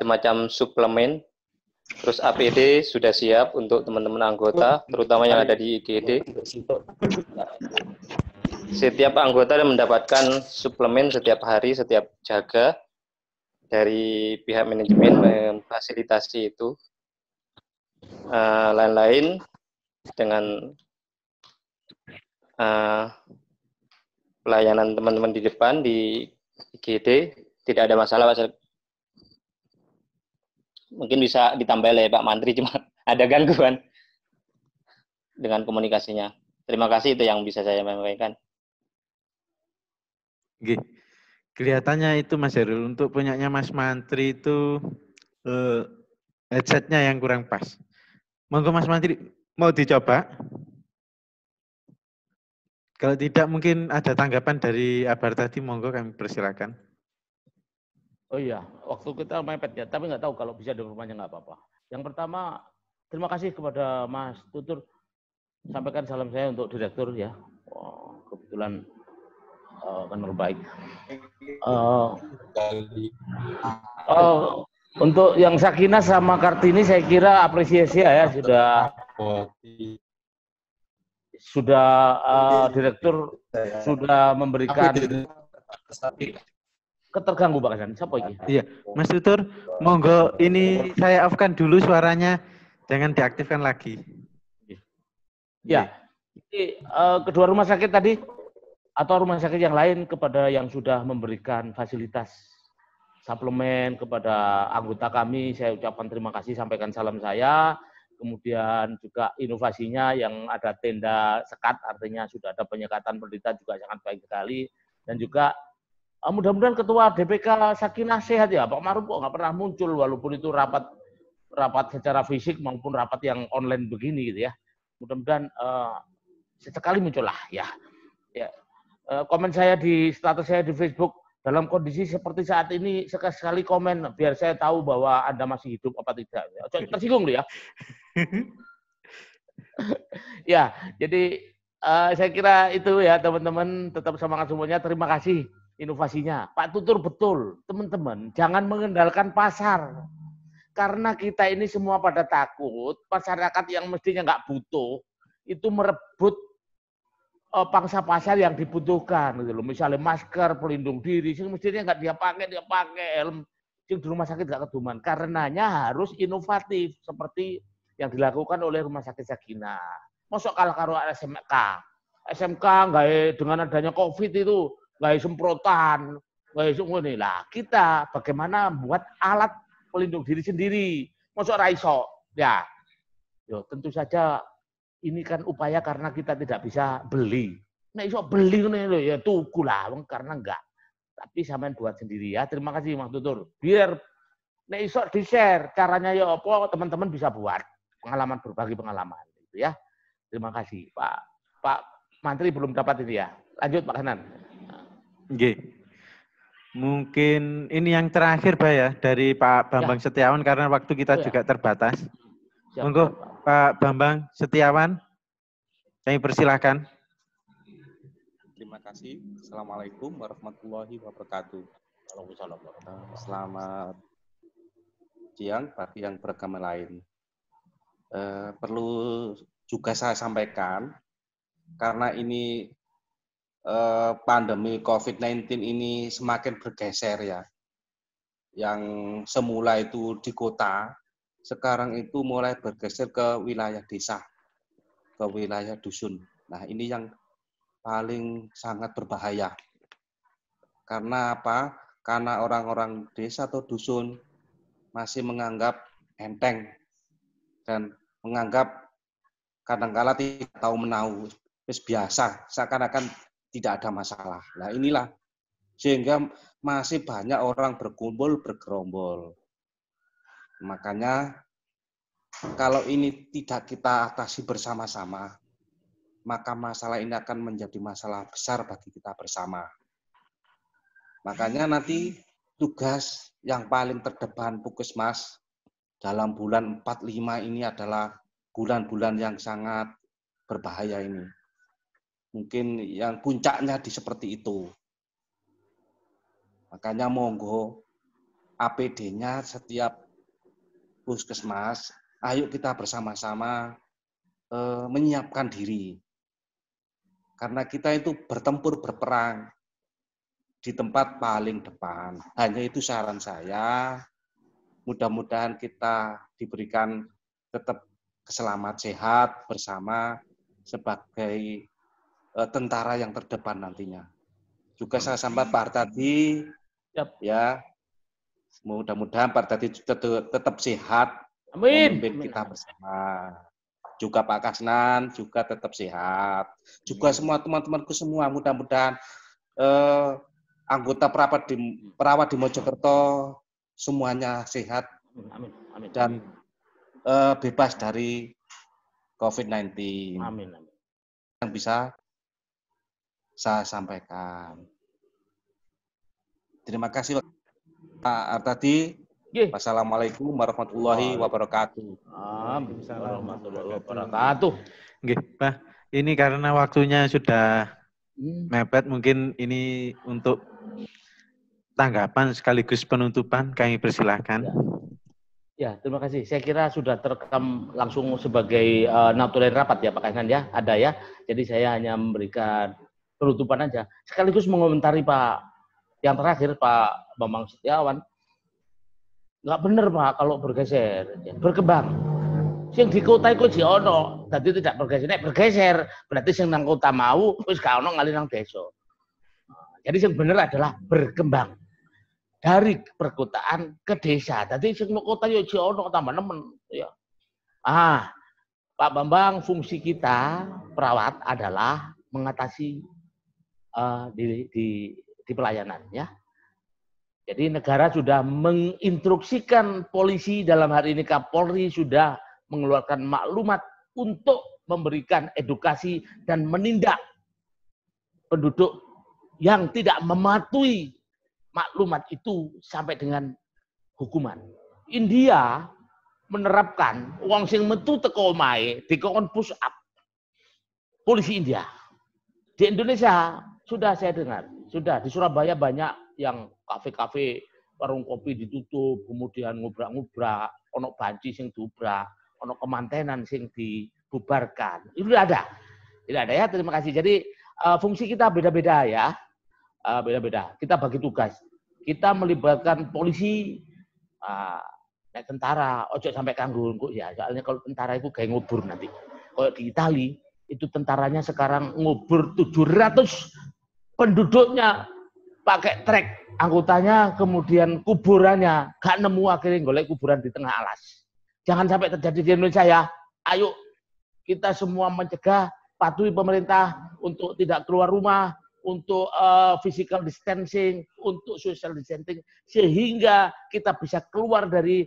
semacam suplemen. Terus APD sudah siap untuk teman-teman anggota, terutama yang ada di IGD. Setiap anggota mendapatkan suplemen setiap hari, setiap jaga dari pihak manajemen memfasilitasi itu. Lain-lain dengan pelayanan teman-teman di depan di IGD tidak ada masalah, Pak. Mungkin bisa ditambah oleh Pak Mantri, cuma ada gangguan dengan komunikasinya. Terima kasih, itu yang bisa saya sampaikan. Oke. Kelihatannya itu Mas Herul, untuk punyanya Mas Mantri itu headsetnya yang kurang pas. Monggo Mas Mantri, mau dicoba? Kalau tidak mungkin ada tanggapan dari Abar tadi, monggo kami persilakan. Oh iya, waktu kita mepet ya, tapi nggak tahu kalau bisa di rumahnya nggak apa-apa. Yang pertama, terima kasih kepada Mas Tutur. Sampaikan salam saya untuk direktur ya. Oh, kebetulan benar baik. Untuk yang Sakinah sama Kartini saya kira apresiasi ya, sudah direktur sudah memberikan. Keterganggu Pak Hasan, siapa ini? Iya, Mas Tutur, monggo ini saya off-kan dulu suaranya, jangan diaktifkan lagi. Ya, ini kedua rumah sakit tadi atau rumah sakit yang lain kepada yang sudah memberikan fasilitas suplemen kepada anggota kami, saya ucapkan terima kasih, sampaikan salam saya. Kemudian juga inovasinya yang ada tenda sekat, artinya sudah ada penyekatan penderita juga sangat baik sekali, dan juga mudah-mudahan Ketua DPK Sakinah sehat ya, Pak Maruf kok nggak pernah muncul walaupun itu rapat secara fisik maupun rapat yang online begini gitu ya. Mudah-mudahan sesekali muncullah ya. Ya. Komen saya di status saya di Facebook, dalam kondisi seperti saat ini sekali komen biar saya tahu bahwa Anda masih hidup apa tidak. Tersinggung loh ya. Ya, jadi saya kira itu ya teman-teman, tetap semangat semuanya. Terima kasih inovasinya. Pak Tutur betul, teman-teman, jangan mengendalikan pasar. Karena kita ini semua pada takut, masyarakat yang mestinya nggak butuh, itu merebut pangsa pasar yang dibutuhkan gitu loh. Misalnya masker, pelindung diri, sing mestinya nggak dia pakai helm, sing di rumah sakit nggak keduman. Karenanya harus inovatif seperti yang dilakukan oleh Rumah Sakit Sakinah. Masuk kalah karo SMK nggak dengan adanya COVID itu nggak semprotan, nggak ngene lah. Kita bagaimana buat alat pelindung diri sendiri, masuk raiso ya. Yo tentu saja. Ini kan upaya karena kita tidak bisa beli. Nah, iso beli nih ya tuku lah, karena enggak. Tapi sampean buat sendiri ya. Terima kasih Mas Tutur. Biar nek iso di-share caranya ya apa teman-teman bisa buat pengalaman, berbagi pengalaman gitu ya. Terima kasih Pak Mantri belum dapat ini ya. Lanjut Pak Hanan. Nggih. Mungkin ini yang terakhir Pak ya dari Pak Bambang Setiawan karena waktu kita juga terbatas. Monggo Pak Bambang Setiawan, kami persilahkan. Terima kasih. Assalamualaikum warahmatullahi wabarakatuh. Selamat siang bagi yang beragama lain. Perlu juga saya sampaikan, karena ini pandemi COVID-19 ini semakin bergeser ya. Yang semula itu di kota, sekarang itu mulai bergeser ke wilayah desa, ke wilayah dusun. Nah, ini yang paling sangat berbahaya. Karena apa? Karena orang-orang desa atau dusun masih menganggap enteng dan menganggap kadang-kala tidak tahu menahu, biasa, seakan-akan tidak ada masalah. Nah, inilah sehingga masih banyak orang berkumpul, bergerombol. Makanya kalau ini tidak kita atasi bersama-sama, maka masalah ini akan menjadi masalah besar bagi kita bersama. Makanya nanti tugas yang paling terdepan Puskesmas dalam bulan 4-5 ini adalah bulan-bulan yang sangat berbahaya ini. Mungkin yang puncaknya di seperti itu. Makanya monggo APD-nya setiap Puskesmas, ayo kita bersama-sama menyiapkan diri. Karena kita itu bertempur, berperang di tempat paling depan. Hanya itu saran saya. Mudah-mudahan kita diberikan tetap selamat sehat bersama sebagai tentara yang terdepan nantinya. Juga saya sampaikan Pak Artadi, ya, mudah-mudahan Pak Artadi tetap sehat, memimpin kita bersama. Juga Pak Kasnan juga tetap sehat. Juga semua teman-temanku semua mudah-mudahan anggota perawat di Mojokerto semuanya sehat dan bebas dari COVID-19. Amin. Yang bisa saya sampaikan. Terima kasih Pak Artadi. Wassalamualaikum warahmatullahi wabarakatuh. Assalamualaikum warahmatullahi wabarakatuh. Nggih, Pak. Ini karena waktunya sudah mepet, mungkin ini untuk tanggapan sekaligus penutupan kami persilahkan. Ya, terima kasih. Saya kira sudah terekam langsung sebagai natural rapat ya Pak Kasnan ya, ada ya. Jadi saya hanya memberikan penutupan aja. Sekaligus mengomentari Pak yang terakhir Pak Bambang Setiawan. Nggak benar Pak kalau bergeser, ya, berkembang. Sing di kota itu si ono, tadi tidak bergeser. Nek bergeser berarti sing nang kota mau wis gak ono ngalih nang desa. Jadi yang benar adalah berkembang dari perkotaan ke desa. Tadi sing nang kota yo si ono tambah nemen ya. Pak Bambang, fungsi kita perawat adalah mengatasi di pelayanan ya. Jadi negara sudah menginstruksikan polisi, dalam hari ini Kapolri sudah mengeluarkan maklumat untuk memberikan edukasi dan menindak penduduk yang tidak mematuhi maklumat itu sampai dengan hukuman. India menerapkan wong sing metu teko omahe dikon push up. Polisi India. Di Indonesia sudah saya dengar, sudah di Surabaya banyak yang kafe-kafe, warung kopi ditutup, kemudian ngubrak-ngubrak, ono banci sing diubrak, ono kemantenan sing dibubarkan. Itu tidak ada. Tidak ada ya, terima kasih. Jadi fungsi kita beda-beda ya. Beda-beda. Kita bagi tugas. Kita melibatkan polisi, naik tentara, ojo sampai kanggo ya. Soalnya kalau tentara itu kayak ngubur nanti. Kalau di Itali itu tentaranya sekarang ngubur 700 penduduknya pakai trek anggotanya, kemudian kuburannya gak nemu, akhirnya golek kuburan di tengah alas. Jangan sampai terjadi di Indonesia ya. Ayo kita semua mencegah, patuhi pemerintah untuk tidak keluar rumah, untuk physical distancing, untuk social distancing, sehingga kita bisa keluar dari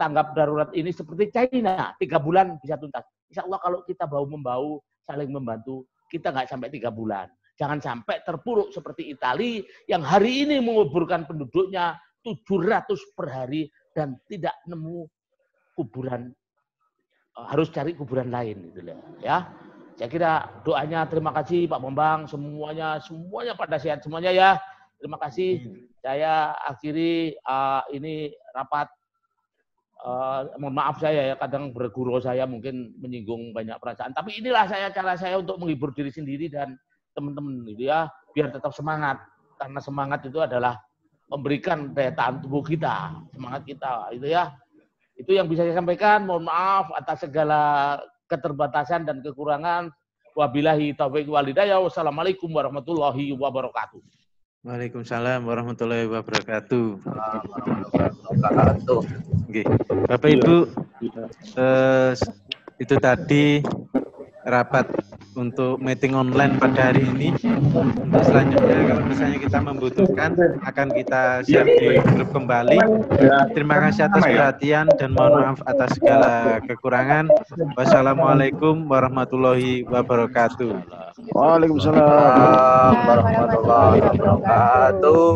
tanggap darurat ini seperti China, 3 bulan bisa tuntas. Insya Allah kalau kita bahu-membahu, saling membantu, kita nggak sampai 3 bulan. Jangan sampai terpuruk seperti Italia yang hari ini menguburkan penduduknya 700 per hari dan tidak nemu kuburan, harus cari kuburan lain, gitu ya. Saya kira doanya, terima kasih Pak Bambang, semuanya pada sehat semuanya ya. Terima kasih. Saya akhiri ini rapat. Mohon maaf saya ya, kadang bergurau saya mungkin menyinggung banyak perasaan. Tapi inilah cara saya untuk menghibur diri sendiri dan teman-teman gitu ya, biar tetap semangat. Karena semangat itu adalah memberikan daya tahan tubuh kita, semangat kita, itu ya. Itu yang bisa saya sampaikan. Mohon maaf atas segala keterbatasan dan kekurangan. Wabillahi taufiq wal hidayah. Wassalamualaikum warahmatullahi wabarakatuh. Waalaikumsalam warahmatullahi wabarakatuh. Oke, Bapak Ibu, itu tadi rapat untuk meeting online pada hari ini. Untuk selanjutnya kalau misalnya kita membutuhkan akan kita share di grup kembali. Terima kasih atas perhatian dan mohon maaf atas segala kekurangan. Wassalamualaikum warahmatullahi wabarakatuh. Waalaikumsalam warahmatullahi wabarakatuh.